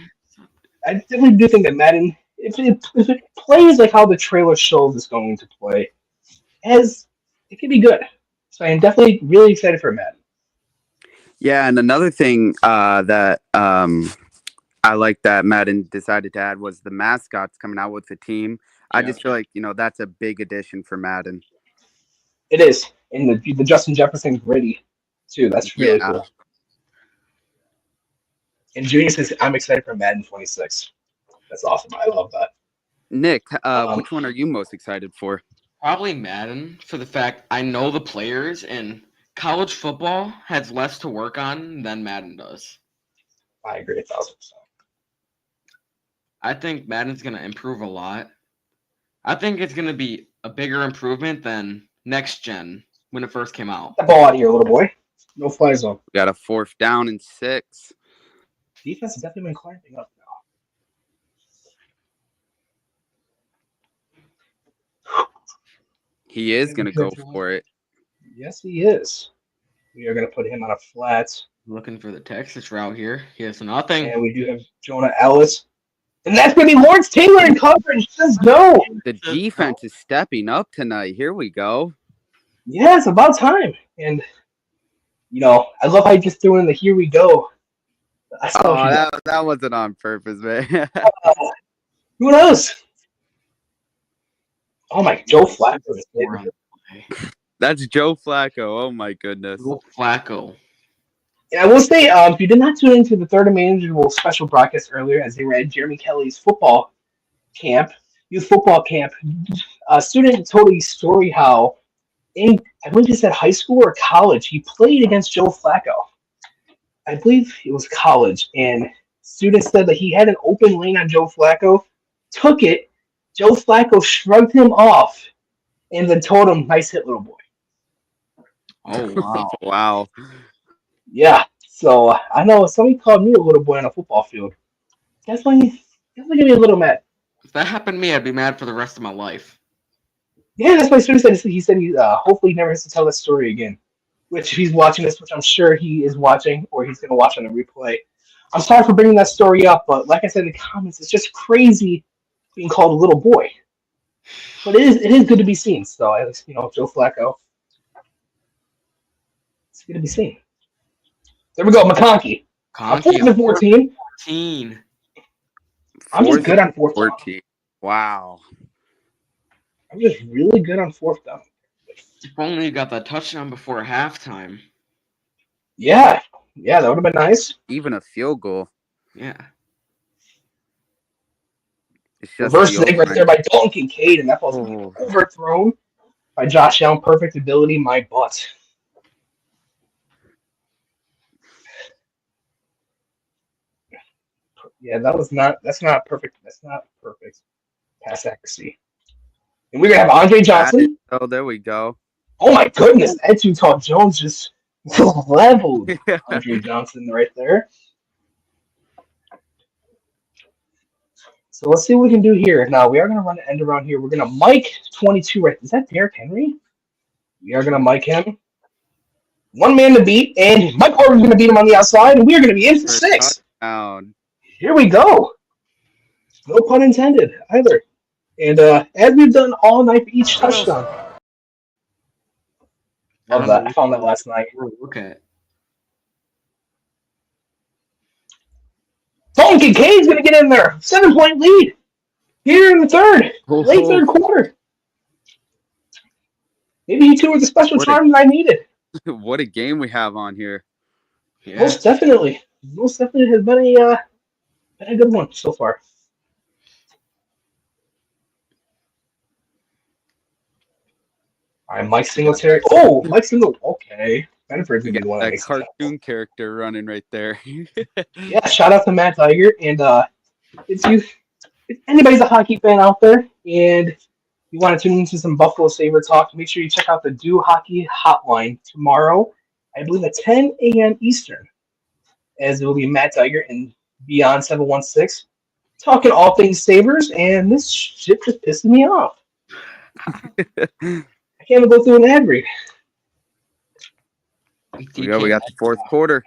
I definitely do think that Madden, if it plays like how the trailer shows it's going to play, it can be good. So I am definitely really excited for Madden. Yeah, and another thing that I like that Madden decided to add was the mascots coming out with the team. I just feel like, that's a big addition for Madden. It is. And the Justin Jefferson gritty, too. That's really cool. And Junior says, I'm excited for Madden 26. That's awesome. I love that. Nick, which one are you most excited for? Probably Madden for the fact I know the players, and college football has less to work on than Madden does. I agree 1,000%. I think Madden's going to improve a lot. I think it's going to be a bigger improvement than next gen when it first came out. Get the ball out of here, little boy. No fly zone. We got a 4th down and 6. Defense has definitely been climbing up now. He is going to go for it. Yes, he is. We are going to put him on a flat. Looking for the Texas route here. He has nothing. And we do have Jonah Ellis. And that's going to be Lawrence Taylor in coverage. Let's go. The defense is stepping up tonight. Here we go. Yeah, it's about time. And, I love how you just threw in the here we go. That wasn't on purpose, man. Who knows? Oh, my, Joe Flacco. That's Joe Flacco. Oh, my goodness. Joe Flacco. And I will say, if you did not tune into the Third and Manageable special broadcast earlier as they were at Jeremy Kelly's football camp, youth football camp, a student told a story how I believe he said high school or college, he played against Joe Flacco. I believe it was college, and students said that he had an open lane on Joe Flacco, took it, Joe Flacco shrugged him off, and then told him, nice hit, little boy. Oh, wow. Wow. Yeah, so I know somebody called me a little boy on a football field. Definitely get me a little mad. If that happened to me, I'd be mad for the rest of my life. Yeah, that's what student said. He said he hopefully never has to tell that story again. which if he's watching this, which I'm sure he is watching, or he's going to watch on the replay. I'm sorry for bringing that story up, but like I said in the comments, it's just crazy being called a little boy. But it is good to be seen. So, at least, Joe Flacco. It's good to be seen. There we go, McConkey. I'm 4th and 14. 14. I'm just good on 4th down. 14. Wow. I'm just really good on 4th down. If only you got that touchdown before halftime. Yeah, that would have been nice. Even a field goal. Yeah. It's just Reverse leg right there by Dalton Kincaid, and that ball's overthrown by Josh Allen. Perfect ability, my butt. Yeah, that's not perfect. That's not perfect pass accuracy. And we're going to have Andre Johnson. Oh, there we go. Oh, my goodness. Ed Utah Jones just leveled Andre Johnson right there. So let's see what we can do here. Now, we are going to run an end around here. We're going to mic 22 right. Is that Derrick Henry? We are going to mic him. One man to beat, and Mike Orban's going to beat him on the outside, and we are going to be in for 6. Here we go. No pun intended either. And as we've done all night for each touchdown. Love that. I found that last night. Okay. Dalton Kincaid's going to get in there. 7-point lead. Here in the third. Late third quarter. Maybe he two were the special charm that I needed. What a game we have on here. Yeah. Most definitely. Most definitely has been a good one so far. All right, Mike Singletary. Oh, Mike Singletary. Okay. Benford's going to be the one that cartoon character running right there. Yeah, shout out to Matt Tiger. And if anybody's a hockey fan out there and you want to tune into some Buffalo Sabre talk, make sure you check out the Do Hockey Hotline tomorrow, I believe at 10 a.m. Eastern, as it will be Matt Tiger and Beyond 716 talking all things Sabres, and this shit just pisses me off. I can't even go through an ad read. We got the fourth quarter.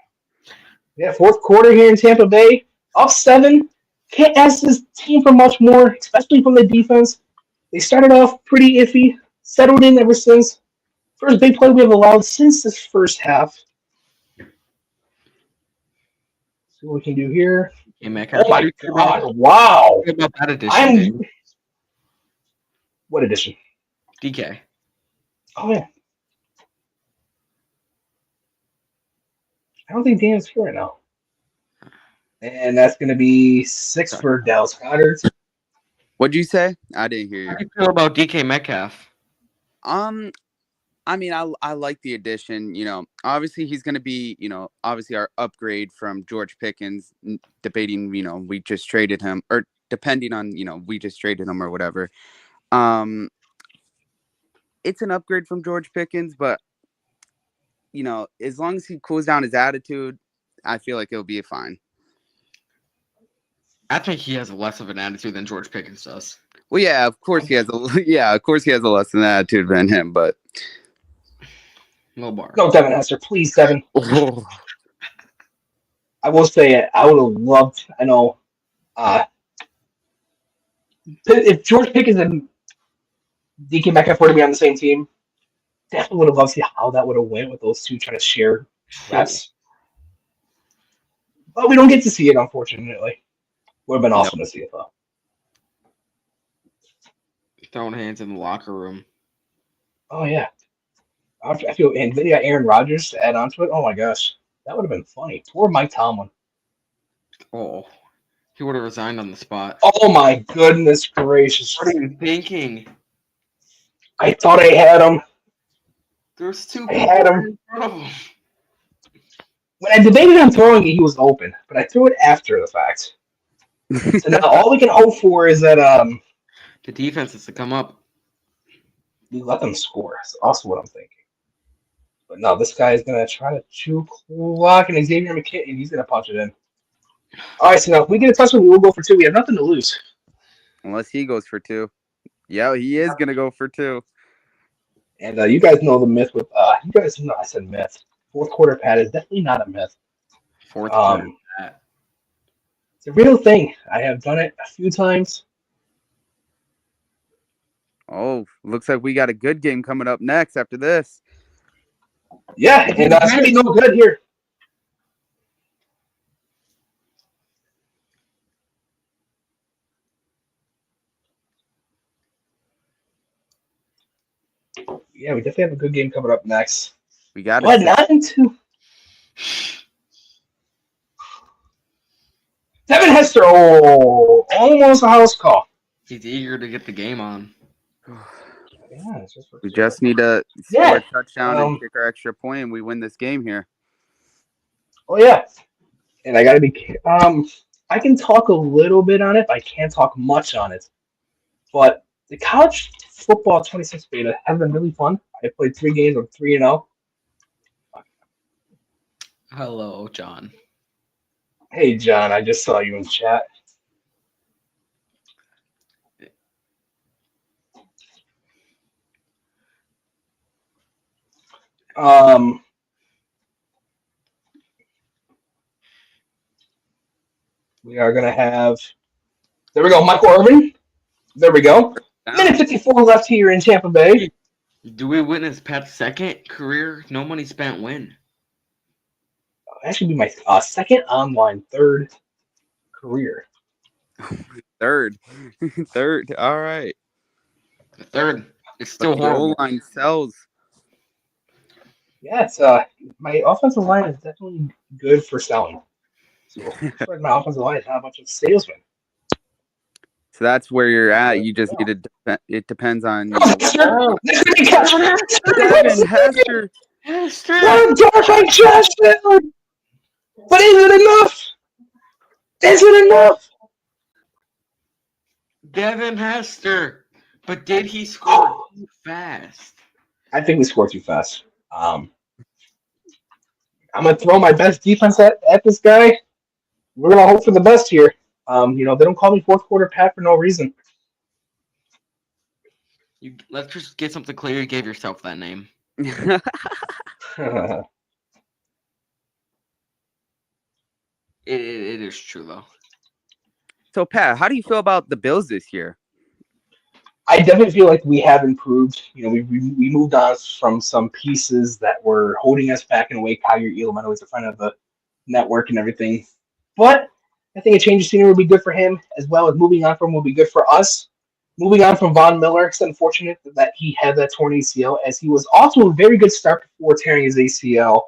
Yeah, fourth quarter here in Tampa Bay. Up 7. Can't ask this team for much more, especially from the defense. They started off pretty iffy, settled in ever since. First big play we have allowed since this first half. See what we can do here. Oh my God! Wow. What about that edition? What edition? DK. Oh yeah. I don't think Dan's here right now. And that's going to be 6 for Dallas Goedert. What'd you say? I didn't hear you. How do you feel about DK Metcalf? I mean, I like the addition. Obviously he's going to be, obviously our upgrade from George Pickens. Debating, we just traded him, or depending on, we just traded him or whatever. It's an upgrade from George Pickens, but as long as he cools down his attitude, I feel like it'll be fine. I think he has less of an attitude than George Pickens does. Well, yeah, of course he has a less than attitude than him, but No bar. No, Devin Hester, please, Devin. Oh. I will say it. I would have loved. I know. If George Pickens and DK Metcalf were to be on the same team, definitely would have loved to see how that would have went with those two trying to share reps. But we don't get to see it, unfortunately. Would have been awesome to see it, though. Throwing hands in the locker room. Oh, yeah. I feel, and then you got Aaron Rodgers to add on to it. Oh, my gosh. That would have been funny. Poor Mike Tomlin. Oh, he would have resigned on the spot. Oh, my goodness gracious. What are you thinking? I thought I had him. There's 2 I had him. in front of him. When I debated on throwing it, he was open, but I threw it after the fact. So now all we can hope for is that The defense is to come up. we let them score. That's also what I'm thinking. But no, this guy is going to try to chew clock, and Xavier McKinney, he's going to punch it in. All right, so now if we get a touchdown, we will go for 2. We have nothing to lose. Unless he goes for 2. Yeah, he is going to go for 2. And you guys know the myth with you guys know I said myth. Fourth quarter Pat is definitely not a myth. Fourth quarter. It's a real thing. I have done it a few times. Oh, looks like we got a good game coming up next after this. Yeah, and it's gonna be no good here. Yeah, we definitely have a good game coming up next. We got But it. not into Devin Hester. Oh, almost a house call. He's eager to get the game on. Yeah, it's just We just need to score a touchdown and kick our extra point, and we win this game here. Oh yeah, and I gotta be. I can talk a little bit on it, but I can't talk much on it. But the college football 26 beta has been really fun. I played 3 games. I'm 3-0. Hello, John. Hey, John, I just saw you in chat. We are gonna have. There we go, Michael Irvin. There we go. Minute 54 left here in Tampa Bay. Do we witness Pat's second career no money spent win? That should be my second online, third career. Third. All right. The third. It's still The horrible. goal line sells. Yeah, it's my offensive line is definitely good for selling. So my offensive line is not a bunch of salesmen. So that's where you're at. You just need to. It depends on. Devin Hester. What a terrifying touchdown! But is it enough? Is it enough? Devin Hester. But did he score too fast? I think we scored too fast. I'm gonna throw my best defense at this guy. We're gonna hope for the best here. They don't call me fourth quarter Pat for no reason. Let's just get something clear. You gave yourself that name. It is true, though. So, Pat, how do you feel about the Bills this year? I definitely feel like we have improved. We moved on from some pieces that were holding us back in a way. Kyrie Elam, I know he's a friend of the network and everything. But I think a change of scenery would be good for him, as well as moving on from him will be good for us. Moving on from Von Miller, it's unfortunate that he had that torn ACL, as he was also a very good start before tearing his ACL.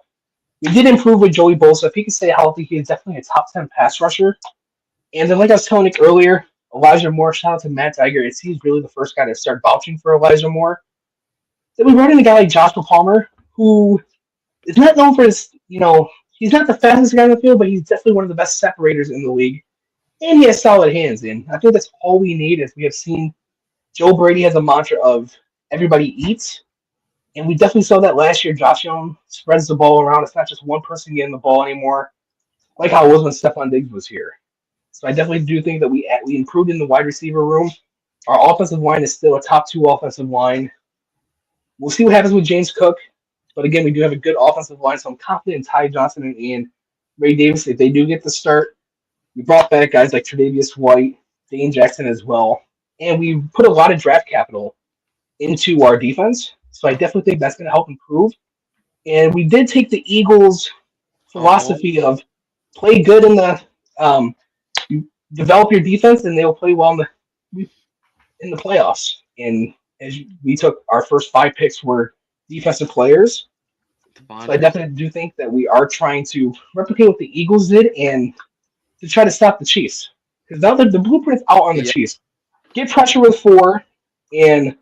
We did improve with Joey Bosa. If he can stay healthy, he is definitely a top 10 pass rusher. And then, like I was telling Nick earlier, Elijah Moore, shout out to Matt Tiger, as he's really the first guy to start vouching for Elijah Moore. Then we brought in a guy like Joshua Palmer, who is not known for his, he's not the fastest guy in the field, but he's definitely one of the best separators in the league. And he has solid hands. And I think that's all we need, as we have seen Joe Brady has a mantra of everybody eats. And we definitely saw that last year. Josh Allen spreads the ball around. It's not just one person getting the ball anymore, like how it was when Stephon Diggs was here. So I definitely do think that we improved in the wide receiver room. Our offensive line is still a top 2 offensive line. We'll see what happens with James Cook. But again, we do have a good offensive line, so I'm confident in Ty Johnson and Ray Davis. If they do get the start, we brought back guys like Tre'Davious White, Dane Jackson as well. And we put a lot of draft capital into our defense. So I definitely think that's going to help improve. And we did take the Eagles' philosophy of play good in the you develop your defense, and they'll play well in the playoffs. And we took our first 5 picks were defensive players. So I definitely do think that we are trying to replicate what the Eagles did and to try to stop the Chiefs. Because now the blueprint's out on the Chiefs. Get pressure with 4, and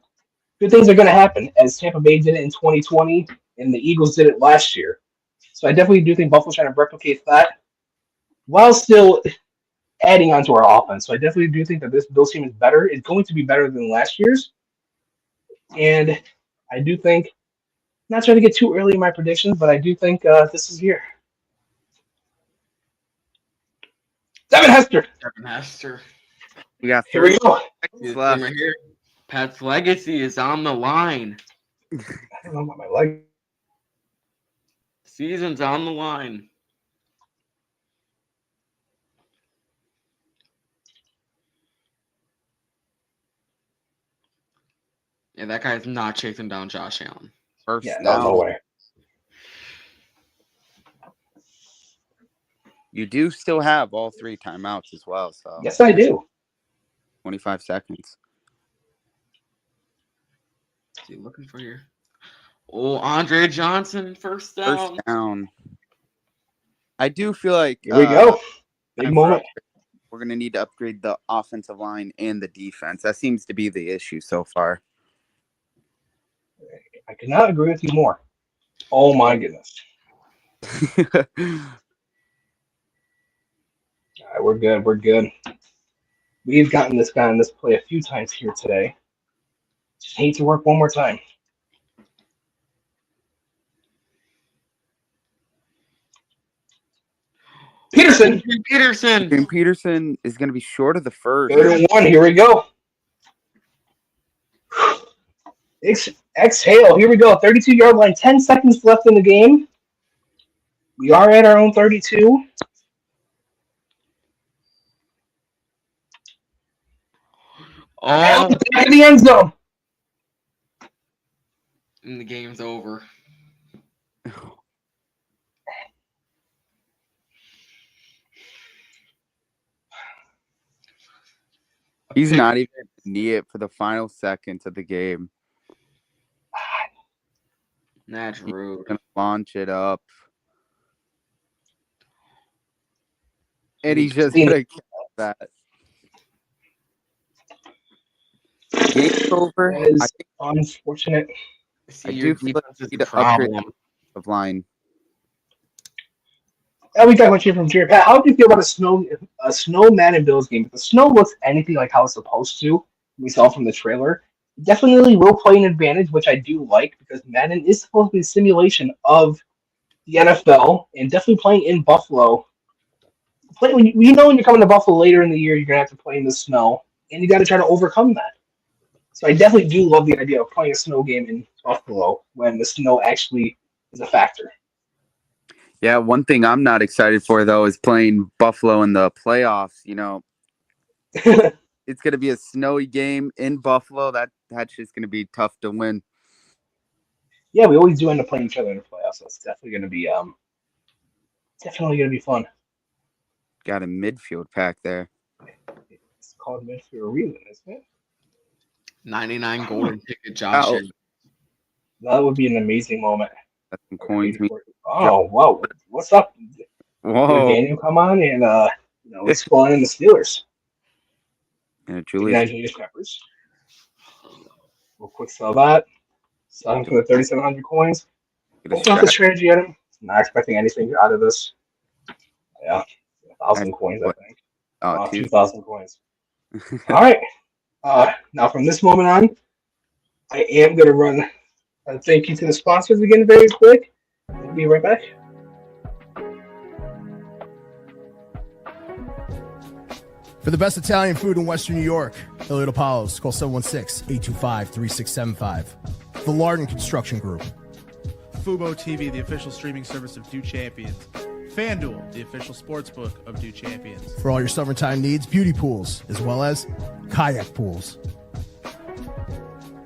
good things are going to happen, as Tampa Bay did it in 2020, and the Eagles did it last year. So I definitely do think Buffalo's trying to replicate that while still adding on to our offense. So I definitely do think that this Bills team is better. It's going to be better than last year's. And I do think, not trying to get too early in my predictions, but I do think this is here. Devin Hester. We got Here we go. left. Right here. Pat's legacy is on the line. I don't know about my leg. Season's on the line. Yeah, that guy's not chasing down Josh Allen. First Yeah, down. no way. You do still have all 3 timeouts as well. So Yes, I do. 25 seconds. Is he looking for you? Oh, Andre Johnson, first down. First down. I do feel like Here we go. Big moment. We're going to need to upgrade the offensive line and the defense. That seems to be the issue so far. I could not agree with you more. Oh, my goodness. All right, we're good. We're good. We've gotten this guy in this play a few times here today. Just need to work one more time. Peterson. Peterson. Peterson is going to be short of the first. 3rd-and-1. Here we go. Exhale. Here we go. 32-yard line. 10 seconds left in the game. We are at our own 32. Oh, Back in the end zone. and the game's over. He's not even near it for the final seconds of the game. That's rude. He's going to launch it up. And he's just going to catch that. Game's over. That is I think unfortunate. See, I your do feel like defense is we the need to upgrade problem. the line. And we got one here from Jerry. Pat, how do you feel about a snow Madden Bills game? If the snow looks anything like how it's supposed to, we saw from the trailer, definitely will play an advantage, which I do like because Madden is supposed to be a simulation of the NFL, and definitely playing in Buffalo. When you're coming to Buffalo later in the year, you're gonna have to play in the snow, and you got to try to overcome that. So I definitely do love the idea of playing a snow game in Buffalo when the snow actually is a factor. Yeah, one thing I'm not excited for, though, is playing Buffalo in the playoffs. You know, it's going to be a snowy game in Buffalo. That's just going to be tough to win. Yeah, we always do end up playing each other in the playoffs, so it's definitely going to be fun. Got a midfield pack there. It's called mid for a reason, isn't it? 99 golden ticket, Josh. Oh. That would be an amazing moment. That's some coins. Oh, whoa. What's up? Whoa. Daniel come on and it's fun in the Steelers. Yeah, Julius Peppers. We'll quick sell that. Sell him for the 3,700 coins. What's not the strategy at him? Not expecting anything out of this. Yeah. 1,000 coins, I think. 2,000 coins. All right. Now from this moment on, I am going to run a thank you to the sponsors again very quick. We'll be right back. For the best Italian food in Western New York, Elliot Apollos, call 716-825-3675. The Lardon Construction Group. Fubo TV, the official streaming service of Do Champions. FanDuel, the official sportsbook of Do Champions. For all your summertime needs, beauty pools, as well as kayak pools.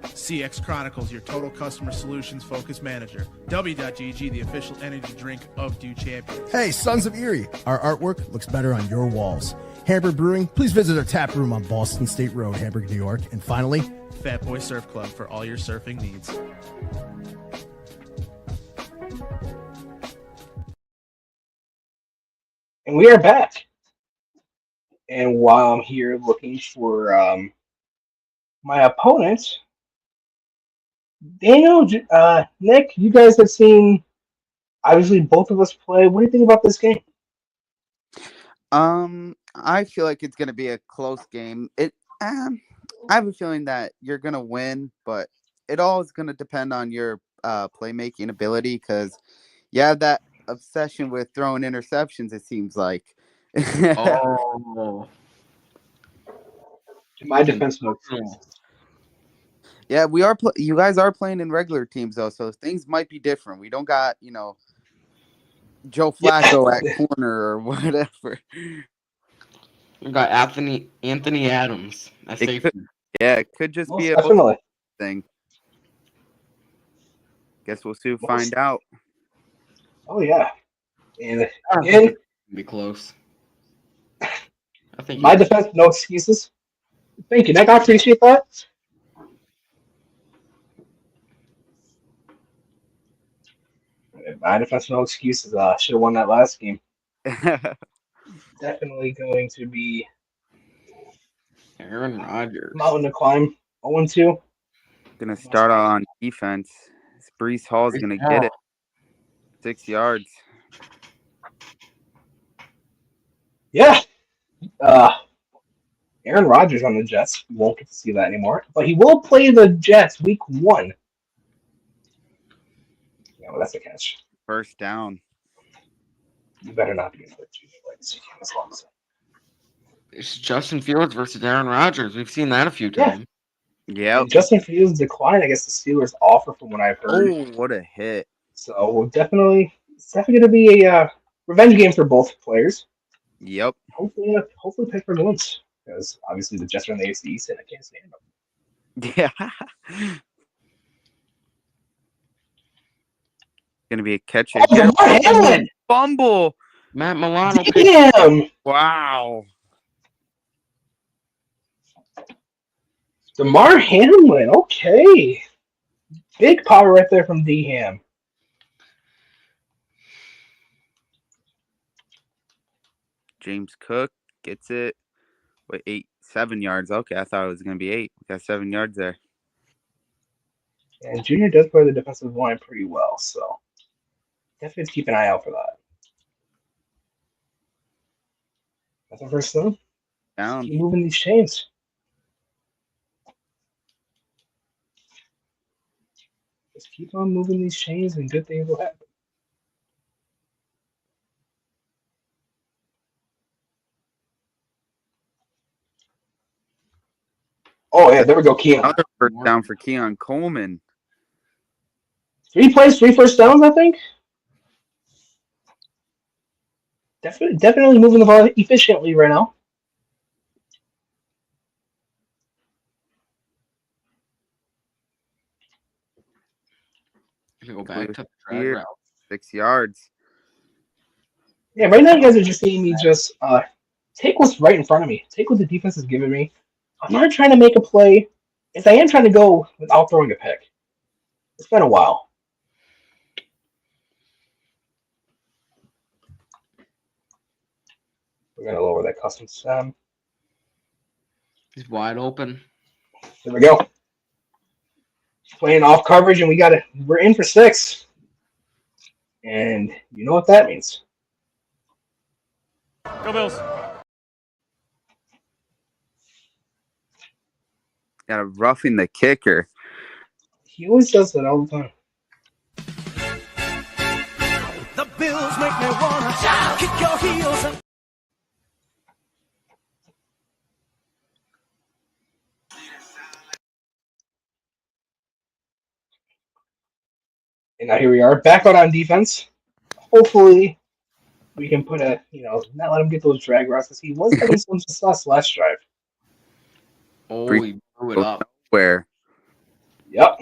CX Chronicles, your total customer solutions focused manager. W.GG, the official energy drink of Do Champions. Hey, Sons of Erie, our artwork looks better on your walls. Hamburg Brewing, please visit our tap room on Boston State Road, Hamburg, New York. And finally, Fat Boy Surf Club for all your surfing needs. And we are back. And while I'm here looking for my opponent, Daniel, Nick, you guys have seen, obviously, both of us play. What do you think about this game? I feel like it's going to be a close game. I have a feeling that you're going to win, but it all is going to depend on your playmaking ability because you have that obsession with throwing interceptions, it seems like. Oh. My defense, no. Yeah, we are. You guys are playing in regular teams though, so things might be different. We don't got Joe Flacco at corner or whatever. We got Anthony Adams. That's It safe. could, yeah, it could just Most be a definitely. thing. Guess we'll soon find out. Oh yeah. And I don't think again, it's gonna be close. I think my defense, no excuses. Thank you, Nick. I appreciate that. My defense, no excuses. Should have won that last game. Definitely going to be Aaron Rodgers. mountain to climb. 0-2. Gonna start on defense. Brees Hall's gonna get it. 6 yards. Yeah. Aaron Rodgers on the Jets. We won't get to see that anymore. But he will play the Jets week 1. Yeah, well, that's a catch. First down. You better not be in for It's Justin Fields versus Aaron Rodgers. We've seen that a few times. Yeah. Justin Fields declined, I guess, the Steelers' offer from what I've heard. Oh, what a hit. So it's definitely going to be a revenge game for both players. Yep. Hopefully Pittsburgh wins. Because obviously the Jets are in the AFC East and I can't stand them. Yeah. Gonna be a catch Oh, again. Damar Hamlin! Fumble. Matt Milano. Damn! Wow. Damar Hamlin, okay. Big power right there from D-Ham. James Cook gets it. Wait, 7 yards. Okay, I thought it was gonna be 8. We got 7 yards there. And Junior does play the defensive line pretty well, so definitely keep an eye out for that. That's the first thing. Down. Keep moving these chains. Just keep on moving these chains and good things will happen. Oh, yeah, there we go, Keon. Another first down for Keon Coleman. 3 plays, 3 first downs, I think. Definitely moving the ball efficiently right now. Go back to the drag Here. route. 6 yards. Yeah, right now you guys are just seeing me just take what's right in front of me. Take what the defense is giving me. I'm not trying to make a play. If I am trying to go without throwing a pick. It's been a while. We're going to lower that custom stem. He's wide open. There we go. Playing off coverage, and we're in for 6. And you know what that means. Go Bills. Got a roughing the kicker. He always does that all the time. The Bills make me wanna kick your heels. And now here we are, back out on defense. Hopefully, we can put not let him get those drag routes because he was having some success last drive. Oh, he blew it up. Where? Yep.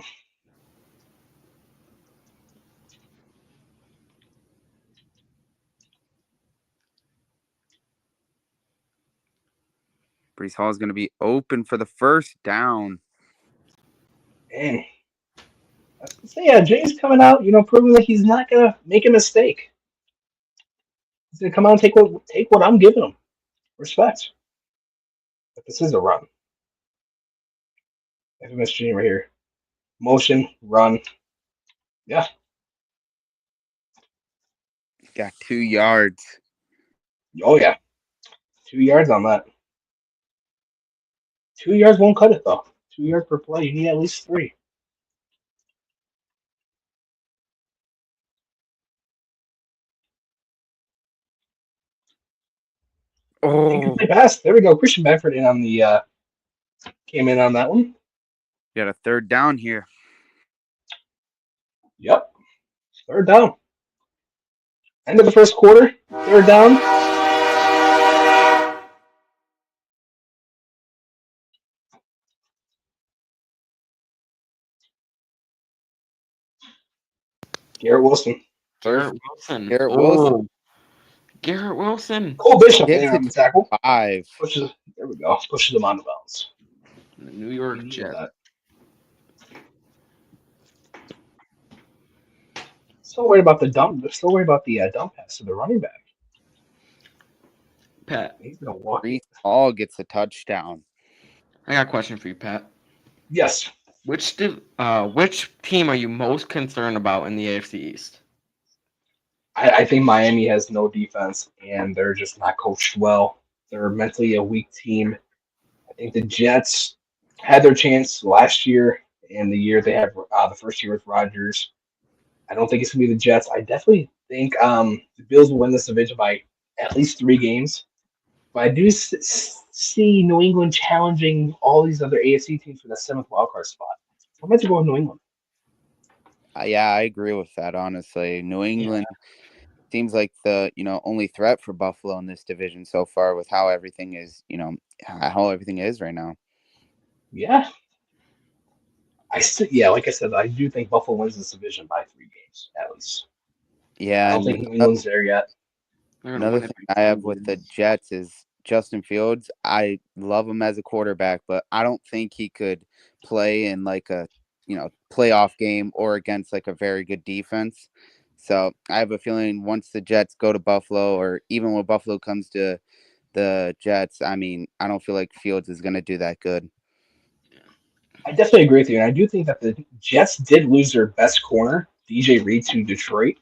Brees Hall is going to be open for the first down. And so yeah, Jay's coming out, proving that he's not gonna make a mistake. He's gonna come out and take what I'm giving him. Respect. But this is a run. FMS Junior right here. Motion, run. Yeah. Got 2 yards. Oh yeah. 2 yards on that. 2 yards won't cut it though. 2 yards per play. You need at least 3. Oh, Incomplete pass. There we go. Christian Bedford came in on that one. Got a third down here. Yep. Third down. End of the first quarter. Third down. Garrett Wilson. Garrett Wilson. Garrett Oh, Wilson Garrett Wilson. Cole Bishop gets there on it the tackle. to 5. There we go. Pushes him on the bounce. The New York Didn't know Jets. that. Still worried about the dump. Still worried about the dump pass to the running back. Pat, He's gonna walk. Brees Hall gets a touchdown. I got a question for you, Pat. Yes. Which team are you most concerned about in the AFC East? I think Miami has no defense, and they're just not coached well. They're mentally a weak team. I think the Jets had their chance last year and the year they had the first year with Rodgers. I don't think it's going to be the Jets. I definitely think the Bills will win this division by at least 3 games. But I do see New England challenging all these other AFC teams for the 7th wildcard spot. I'm going to go with New England. Yeah, I agree with that, honestly. New England seems like the, only threat for Buffalo in this division so far with how everything is, how everything is right now. Yeah. Like I said, I do think Buffalo wins this division by 3 games, at least. Yeah. I don't think New England's there yet. Another thing I have with the Jets is Justin Fields. I love him as a quarterback, but I don't think he could play in like a, playoff game or against like a very good defense. So I have a feeling once the Jets go to Buffalo, or even when Buffalo comes to the Jets, I don't feel like Fields is going to do that good. I definitely agree with you. And I do think that the Jets did lose their best corner, DJ Reed, to Detroit.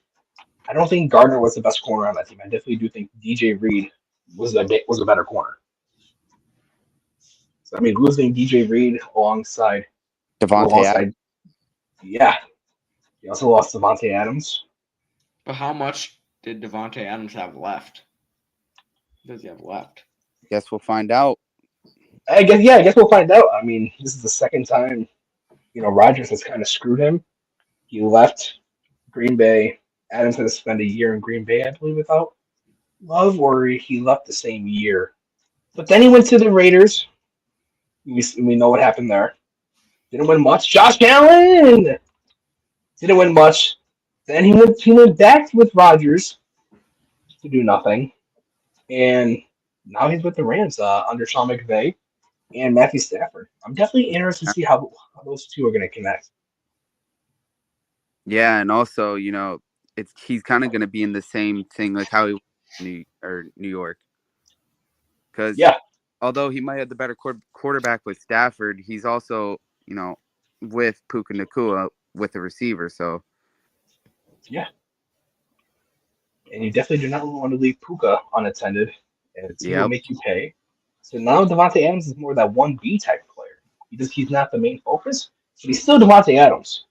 I don't think Gardner was the best corner on that team. I definitely do think DJ Reed was a better corner. So, losing DJ Reed alongside Devontae Adams. Yeah. He also lost Devontae Adams. But how much did Devontae Adams have left? What does he have left? Guess we'll find out. I guess we'll find out. This is the second time, Rodgers has kind of screwed him. He left Green Bay. Adams had to spend a year in Green Bay, I believe, without Love, or he left the same year. But then he went to the Raiders. We know what happened there. Didn't win much. Josh Allen didn't win much. Then he went back with Rodgers to do nothing, and now he's with the Rams under Sean McVay and Matthew Stafford. I'm definitely interested to see how those two are going to connect. Yeah, and also, he's kind of going to be in the same thing like how he was in New York. Because although he might have the better quarterback with Stafford, he's also, with Puka Nacua with the receiver. So, yeah. And you definitely do not want to leave Puka unattended. And the team will make you pay. So now Devontae Adams is more that 1B type player. He's not the main focus, but he's still Devontae Adams.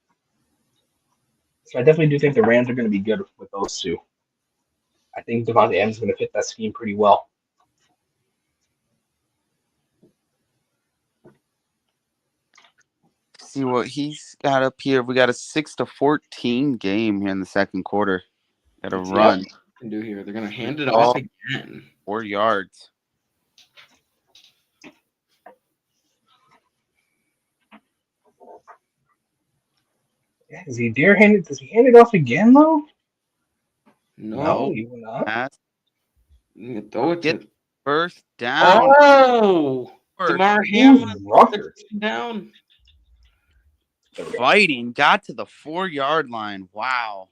So I definitely do think the Rams are going to be good with those two. I think Devontae Adams is going to fit that scheme pretty well. See what he's got up here. We got a 6-14 game here in the second quarter. Got a run. Can do here. They're going to hand it off again. 4 yards. Yeah, does he hand it off again though? No, he will not. Pass. You can throw it to first down. Oh, DeMar Hamlin down. Fighting, got to the 4-yard line. Wow.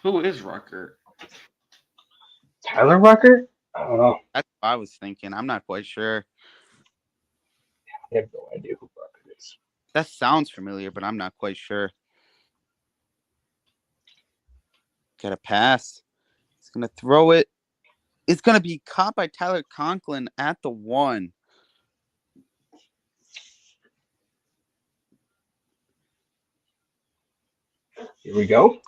Who is Rucker? Tyler Rucker? I don't know. That's what I was thinking. I'm not quite sure. I have no idea who Rucker is. That sounds familiar, but I'm not quite sure. Got a pass. He's going to throw it. It's going to be caught by Tyler Conklin at the 1. Here we go.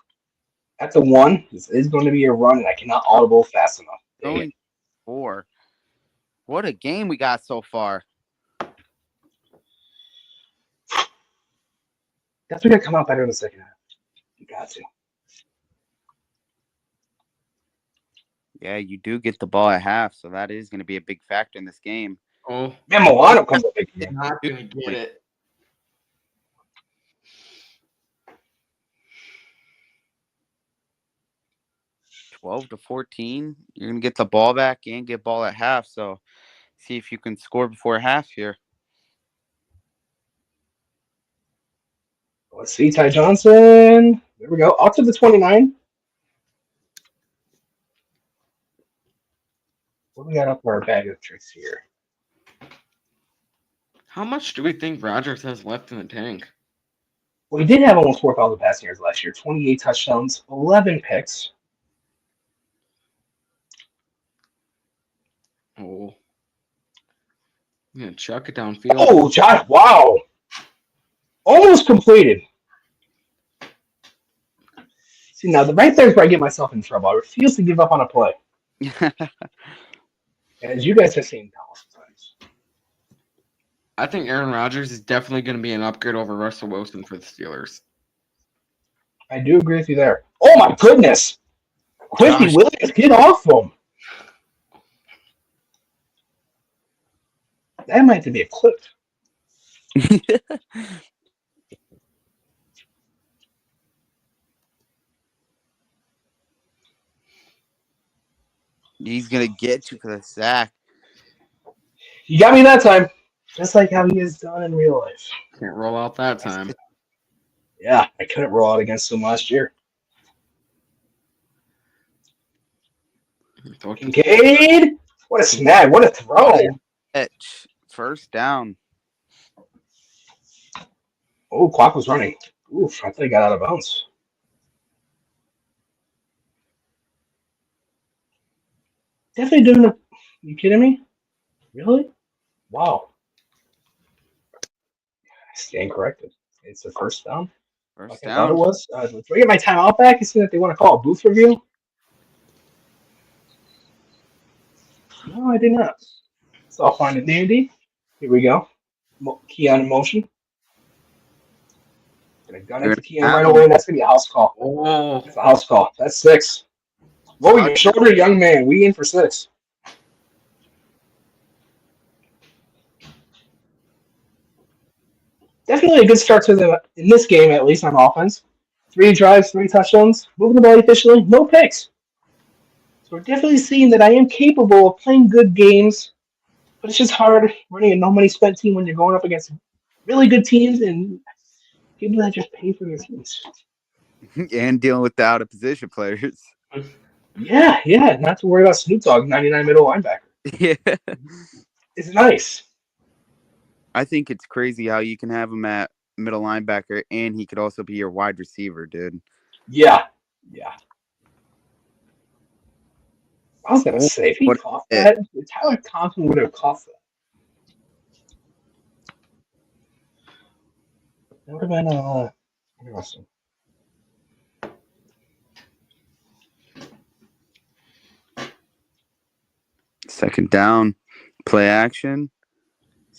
At the 1. This is going to be a run, and I cannot audible fast enough. Going 4. What a game we got so far. Definitely gonna come out better in the second half. You got to. Yeah, you do get the ball at half, so that is going to be a big factor in this game. Oh, Man, Milano comes up big. they're not gonna get it. 12-14. You're going to get the ball back and get ball at half, so see if you can score before half here. Let's see, Ty Johnson. There we go. Up to the 29. What do we got up for our bag of tricks here? How much do we think Rodgers has left in the tank? Well, he did have almost 4,000 passing yards last year. 28 touchdowns, 11 picks. Oh. I'm gonna chuck it downfield. Oh, Josh! Wow, almost completed. See, now right there's where I get myself in trouble. I refuse to give up on a play, as you guys have seen countless times. I think Aaron Rodgers is definitely going to be an upgrade over Russell Wilson for the Steelers. I do agree with you there. Oh my goodness, Quincy Gosh. Williams, get off him! That might have to be a clip. He's going to get you for the sack. You got me that time, just like how he has done in real life. Can't roll out that time. Yeah, I couldn't roll out against him last year. Kincaid, what a snag! What a throw! Catch. First down. Oh, clock was running. Oof, I thought he got out of bounds. Definitely doing it. You kidding me? Really? Wow. Stand corrected. It's a first down. First Like I thought it down. was. Do I get my timeout back? Is that they want to call a booth review? No, I did not. So I'll find it dandy. Here we go. Keon in motion. Gonna gun it to Keon right away. That's gonna be a house call. Oh, That's a house call. That's 6. Whoa, you shorter young man. We in for 6. Definitely a good start to the in this game, at least on offense. 3 drives, 3 touchdowns, moving the ball efficiently, no picks. So we're definitely seeing that I am capable of playing good games, but it's just hard running a no money spent team when you're going up against really good teams and people that just pay for their teams. And dealing with the out of position players. Yeah, not to worry about Snoop Dogg, 99 middle linebacker. Yeah. It's nice. I think it's crazy how you can have him at middle linebacker and he could also be your wide receiver, dude. Yeah. I was gonna say if he caught that, Tyler Thompson would have caught that. That would have been interesting. Second down, play action.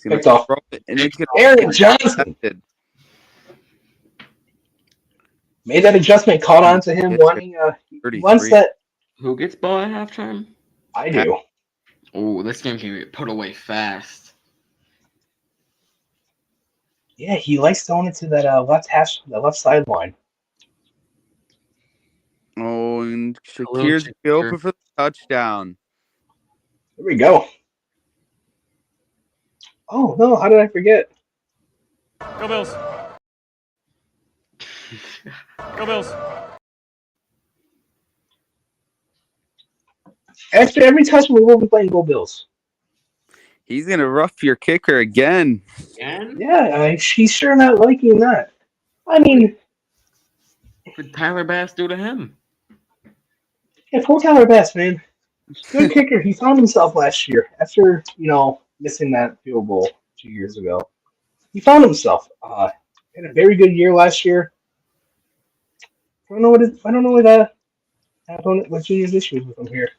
Picked off. And it's Aaron Johnson made that adjustment, caught on to him wanting he wants that. who gets ball at halftime? I do. Oh, this game can get put away fast. Yeah, he likes throwing it to that the left sideline. Oh, and Shakir's open for the touchdown. There we go. Oh no, how did I forget? Go Bills. Go Bills. After every touch, we will be playing Go Bills. He's going to rough your kicker again. Again? Yeah, he's sure not liking that. I mean, What did Tyler Bass do to him? yeah, poor Tyler Bass, man. Good kicker. He found himself last year after, missing that field goal 2 years ago. He found himself. Had a very good year last year. I don't know what Junior's issues with him here.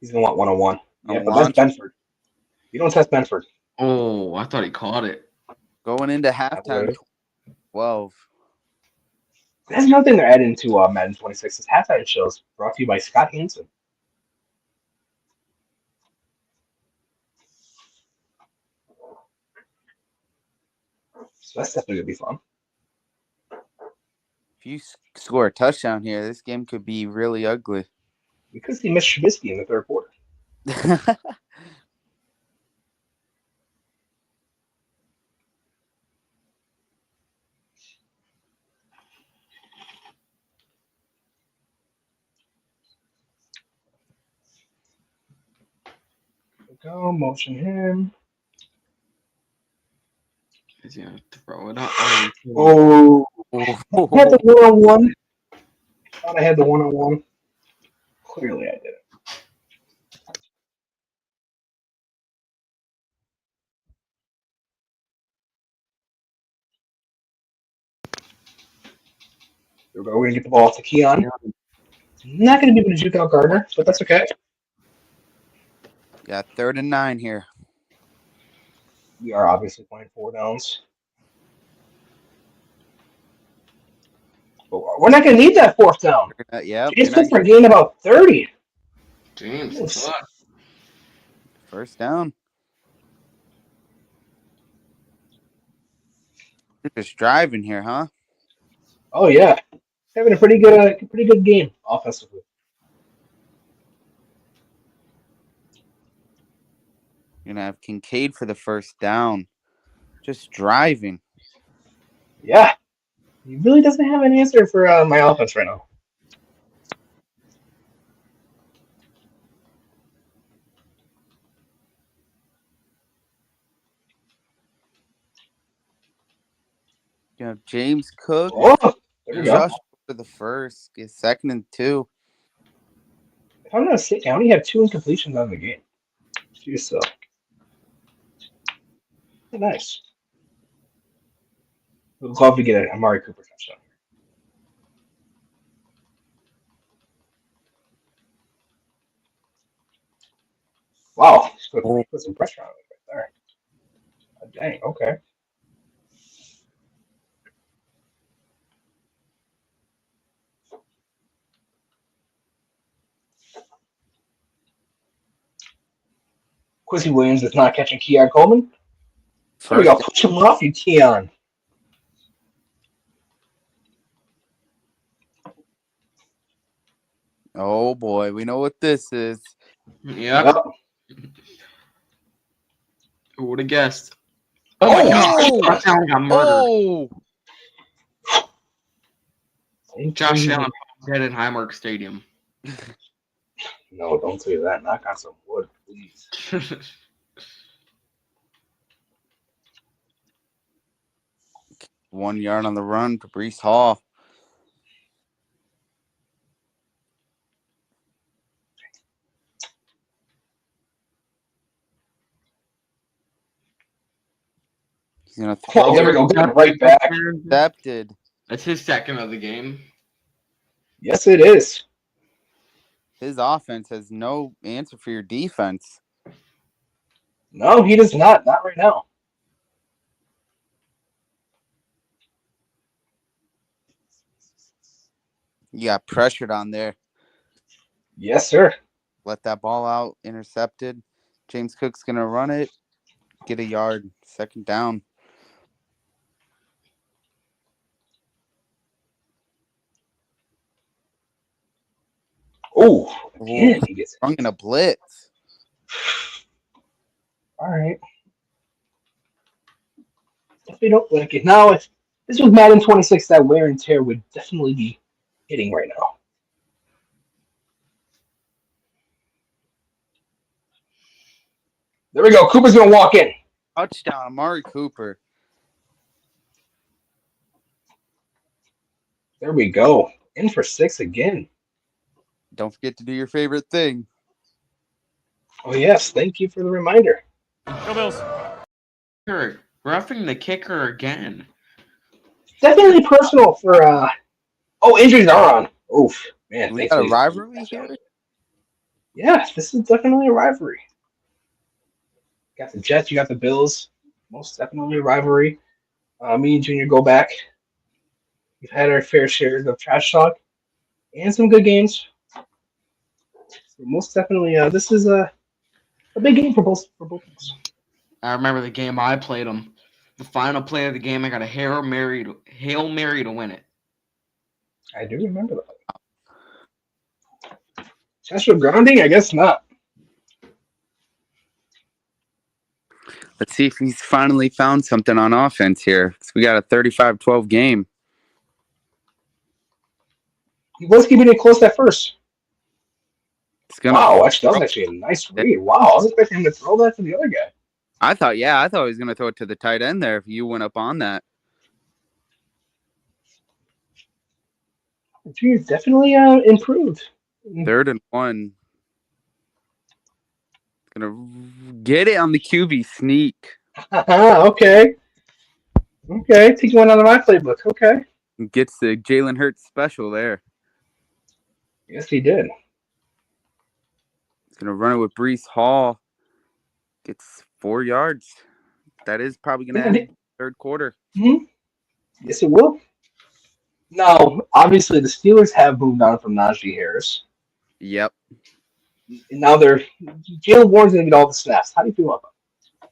He's gonna want 1-on-1. Yeah, but that's Benford. You don't test Benford. Oh, I thought he caught it. Going into halftime, 12. That's another thing they're adding to Madden 26 is halftime shows brought to you by Scott Hansen. So that's definitely going to be fun. If you score a touchdown here, this game could be really ugly. We could see Mitch Trubisky in the third quarter. Go, motion him. He's going to throw it up. Oh, I had the one-on-one. Thought I had the one-on-one. Clearly, I didn't. Here we go. We're going to get the ball to Keon. Not going to be able to juke out Gardner, but that's okay. Got 3rd and 9 here. We are obviously playing 4 downs. But we're not going to need that 4th down. Yeah. James Cook for gain about 30. James, First down. You're just driving here, huh? Oh yeah, having a pretty good game offensively. You're gonna have Kincaid for the first down. Just driving. Yeah, he really doesn't have an answer for my offense right now. You have James Cook. Oh, there we go. Josh for the first. Get 2nd and 2. If I'm not mistaken, I only have 2 incompletions on the game. Jeez, so nice. Would love to get an Amari Cooper touchdown. Wow, put some pressure on it right there. Oh, dang, okay. Quincy Williams is not catching Keon Coleman. There we go. Push him off, you Keon. Oh boy, we know what this is. Yep. Who would have guessed? Oh my God! Josh Allen got murdered. Josh Allen dead in Highmark Stadium. No, don't say that. Knock on some wood, please. 1 yard on the run to Breece Hall. He's gonna throw. Oh, there we go. Got it right back. Intercepted. That's his 2nd of the game. Yes, it is. His offense has no answer for your defense. No, he does not. Not right now. You got pressured on there. Yes, sir. Let that ball out. Intercepted. James Cook's going to run it. Get a yard. 2nd down. Oh, again, he gets sprung in a blitz. All right. If we don't like it now, if this was Madden 26, that wear and tear would definitely be hitting right now. There we go. Cooper's gonna walk in. Touchdown, Amari Cooper. There we go. In for 6 again. Don't forget to do your favorite thing. Oh, yes. Thank you for the reminder. Go Bills. Roughing the kicker again. Definitely personal for injuries are on. Oof, man. We got a rivalry here? Yeah, this is definitely a rivalry. Got the Jets, you got the Bills. Most definitely a rivalry. Me and Junior go back. We've had our fair share of trash talk and some good games. So most definitely, this is a big game for both of us. I remember the game I played them. The final play of the game, I got a Hail Mary to win it. I do remember that. Chance for grounding? I guess not. Let's see if he's finally found something on offense here. So we got a 35-12 game. He was keeping it close at first. Wow, that was actually a nice read. Wow, I was expecting him to throw that to the other guy. I thought he was going to throw it to the tight end there if you went up on that. Junior's definitely improved. 3rd and 1. Gonna get it on the QB sneak. Okay. Take one out of my playbook. Okay. Gets the Jalen Hurts special there. Yes, he did. He's gonna run it with Breece Hall. Gets 4 yards. That is probably gonna end third quarter. Mm-hmm. Yes, it will. Now, obviously, the Steelers have moved on from Najee Harris. Yep. And now Jalen Warren's going to get all the snaps. How do you feel about that?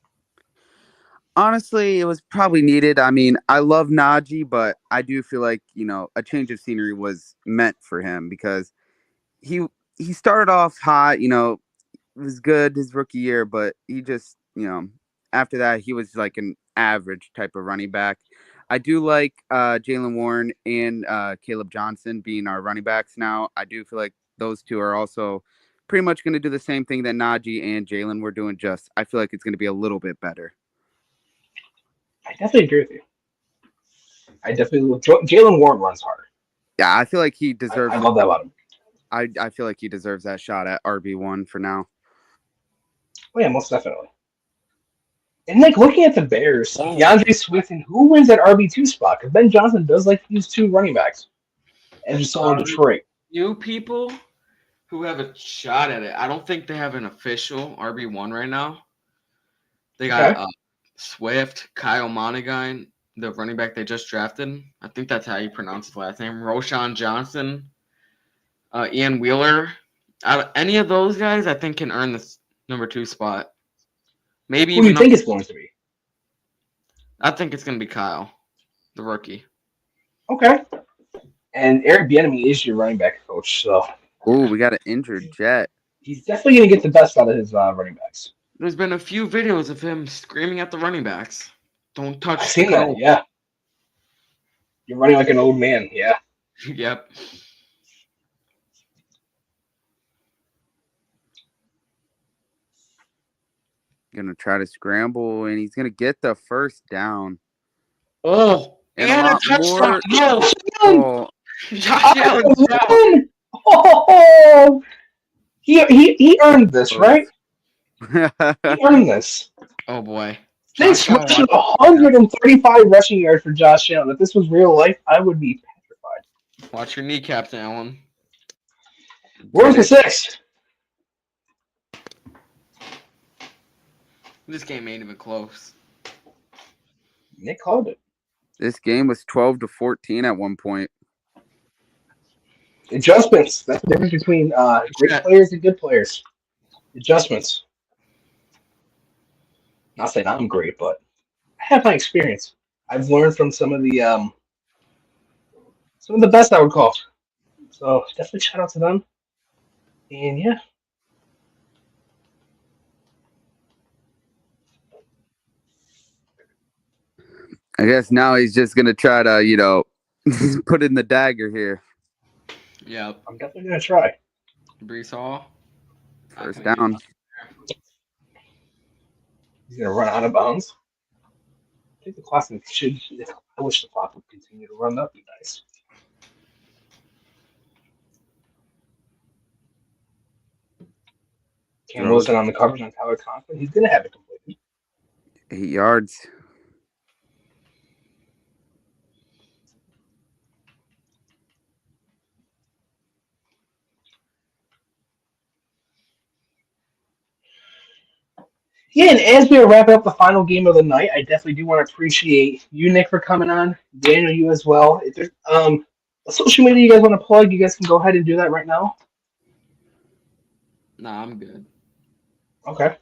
Honestly, it was probably needed. I mean, I love Najee, but I do feel like, a change of scenery was meant for him because he started off hot, it was good his rookie year, but he just, after that, he was like an average type of running back. I do like Jalen Warren and Caleb Johnson being our running backs now. I do feel like those two are also pretty much going to do the same thing that Najee and Jalen were doing. Just I feel like it's going to be a little bit better. I definitely agree with you. Jalen Warren runs hard. Yeah, I feel like he deserves. I love that about him. I feel like he deserves that shot at RB1 for now. Oh yeah, most definitely. And looking at the Bears, DeAndre Swift, and who wins that RB2 spot? Because Ben Johnson does like to use 2 running backs, as you saw in Detroit. You people who have a shot at it. I don't think they have an official RB1 right now. They got Swift, Kyle Monaghan, the running back they just drafted. I think that's how you pronounce his last name. Roshan Johnson, Ian Wheeler. Any of those guys, I think, can earn this number 2 spot. Maybe Who do you think it's going to be? I think it's going to be Kyle, the rookie. Okay. And Eric Bieniemy is your running back coach, so. Oh, we got an injured Jet. He's definitely going to get the best out of his running backs. There's been a few videos of him screaming at the running backs. Don't touch I've seen that, yeah. You're running like an old man, yeah. Yep. Gonna try to scramble, and he's gonna get the first down. Oh, and a touchdown! Oh, oh, he earned this, right? He earned this. Oh boy. This rushing 135 rushing yards for Josh Allen. If this was real life, I would be petrified. Watch your kneecaps, Allen. We're for 6. This game ain't even close. Nick called it. This game was 12-14 at one point. Adjustments. That's the difference between great players and good players. Adjustments. Not saying I'm great, but I have my experience. I've learned from some of the best, I would call. So definitely shout out to them. And yeah. I guess now he's just gonna try to, put in the dagger here. Yeah. I'm definitely gonna try. Breece Hall. First down. He's gonna run out of bounds. I think the clock should. I wish the clock would continue to run. That'd be nice. Cam Wilson on the coverage on Tyler Conklin. He's gonna have it completed. 8 yards. Yeah, and as we are wrapping up the final game of the night, I definitely do want to appreciate you, Nick, for coming on. Daniel, you as well. If there's a social media you guys want to plug, you guys can go ahead and do that right now. Nah, I'm good. Okay.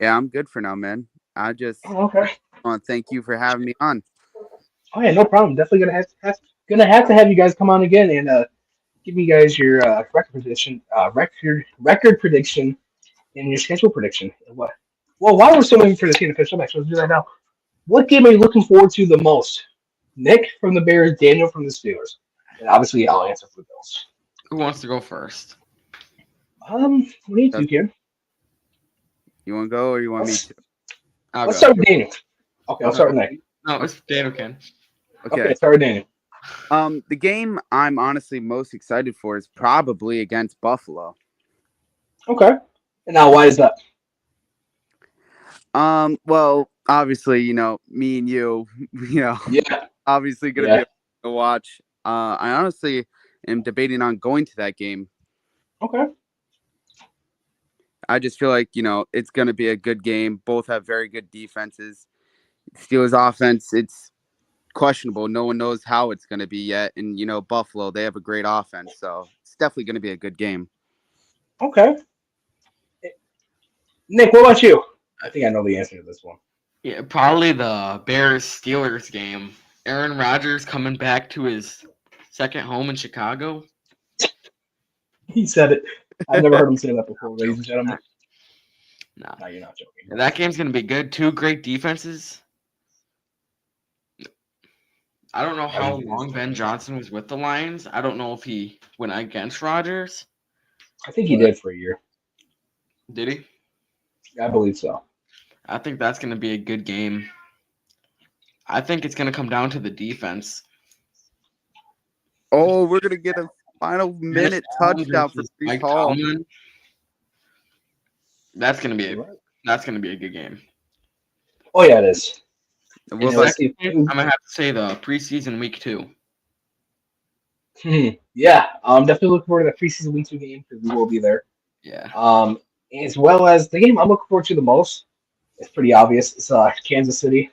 Yeah, I'm good for now, man. I just Oh, okay. want to thank you for having me on. Oh yeah, no problem. Definitely gonna have to have you guys come on again and give me guys your record prediction and your schedule prediction. What? Well, while we're still waiting for the team official match, let's do that now. What game are you looking forward to the most? Nick from the Bears, Daniel from the Steelers, and obviously I'll answer for the Bills. Who wants to go first? What do you do here? You want to go or you want me to? Let's start with Daniel. Okay, I'll start with Nick. No, it's Daniel Ken. Okay, start with Daniel. The game I'm honestly most excited for is probably against Buffalo. Okay, and now why is that? Well, obviously, me and you, Yeah. obviously gonna be able to watch. I honestly am debating on going to that game. Okay. I just feel like, it's gonna be a good game. Both have very good defenses. Steelers offense, it's questionable. No one knows how it's gonna be yet. And Buffalo, they have a great offense, so it's definitely gonna be a good game. Okay. Nick, what about you? I think I know the answer to this one. Yeah, probably the Bears-Steelers game. Aaron Rodgers coming back to his second home in Chicago. He said it. I've never heard him say that before, ladies and gentlemen. Nah. No, you're not joking. That game's going to be good. Two great defenses. I don't know how long Ben Johnson was with the Lions. I don't know if he went against Rodgers. I think he did for a year. Did he? I believe so. I think that's going to be a good game. I think it's going to come down to the defense. Oh, we're gonna get a final minute touchdown for Breece Hall. That's going to be a good game. Oh yeah, it is. I'm going to have to say the preseason week 2. Yeah, I'm definitely looking forward to the preseason week 2 game because we will be there. Yeah. As well as the game I'm looking forward to the most. It's pretty obvious. It's Kansas City.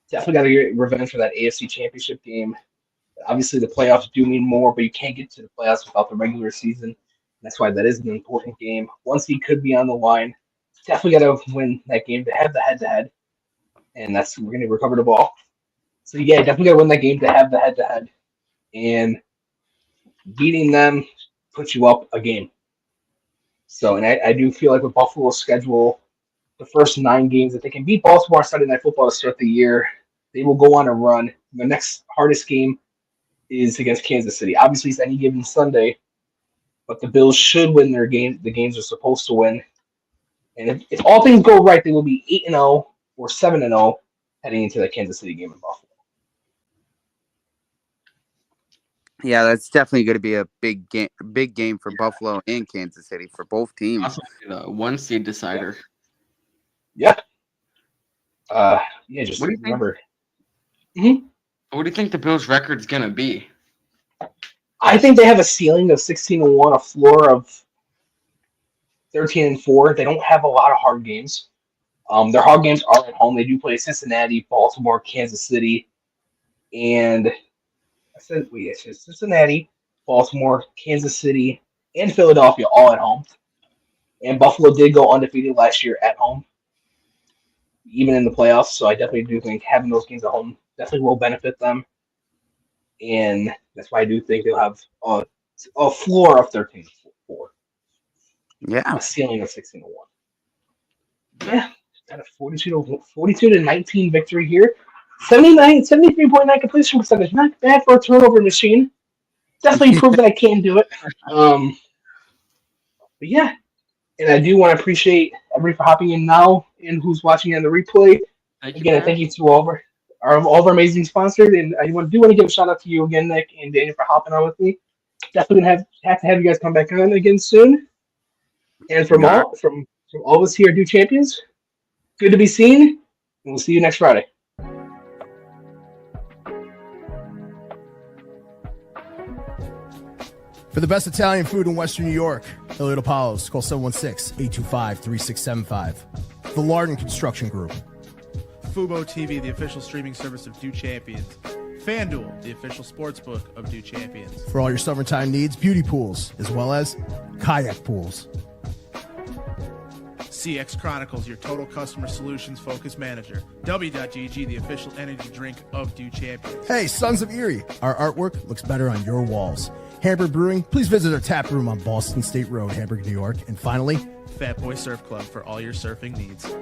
Definitely got to get revenge for that AFC Championship game. Obviously, the playoffs do mean more, but you can't get to the playoffs without the regular season. That's why that is an important game. One seed could be on the line. Definitely got to win that game to have the head-to-head, and we're going to recover the ball. So yeah, definitely got to win that game to have the head-to-head, and beating them puts you up a game. So, and I do feel like with Buffalo's schedule, the first 9 games, if they can beat Baltimore Sunday Night Football to start the year, they will go on a run. The next hardest game is against Kansas City. Obviously, it's any given Sunday, but the Bills should win their game. The games are supposed to win. And if all things go right, they will be 8-0 or 7-0 heading into the Kansas City game in Buffalo. Yeah, that's definitely going to be a big game for Buffalo and Kansas City for both teams. Also, the 1 seed decider. Yeah. Just what do you remember. Think? What do you think the Bills' record's going to be? I think they have a ceiling of 16-1, a floor of 13-4. They don't have a lot of hard games. Their hard games are at home. They do play Cincinnati, Baltimore, Kansas City, and it's Cincinnati, Baltimore, Kansas City, and Philadelphia all at home. And Buffalo did go undefeated last year at home, even in the playoffs. So I definitely do think having those games at home definitely will benefit them. And that's why I do think they'll have a floor of 13-4. Yeah. A ceiling of 16-1. Yeah. Got a 42-19 victory here. 73.9 completion percentage. Not bad for a turnover machine. Definitely proves that I can do it. But yeah. And I do want to appreciate everybody for hopping in now and who's watching on the replay. Again, thank you to all of our amazing sponsors. And I do want to give a shout out to you again, Nick and Daniel, for hopping on with me. Definitely gonna have to have you guys come back on again soon. And from all of us here at Do Champions, good to be seen. And we'll see you next Friday. For the best Italian food in Western New York, Elliot Apollo's, call 716-825-3675. The Larden Construction Group. Fubo TV, the official streaming service of Do Champions. FanDuel, the official sportsbook of Do Champions. For all your summertime needs, beauty pools, as well as kayak pools. CX Chronicles, your total customer solutions focused manager. W.GG, the official energy drink of Do Champions. Hey, Sons of Erie, our artwork looks better on your walls. Hamburg Brewing, please visit our tap room on Boston State Road, Hamburg, New York. And finally, Fat Boy Surf Club for all your surfing needs.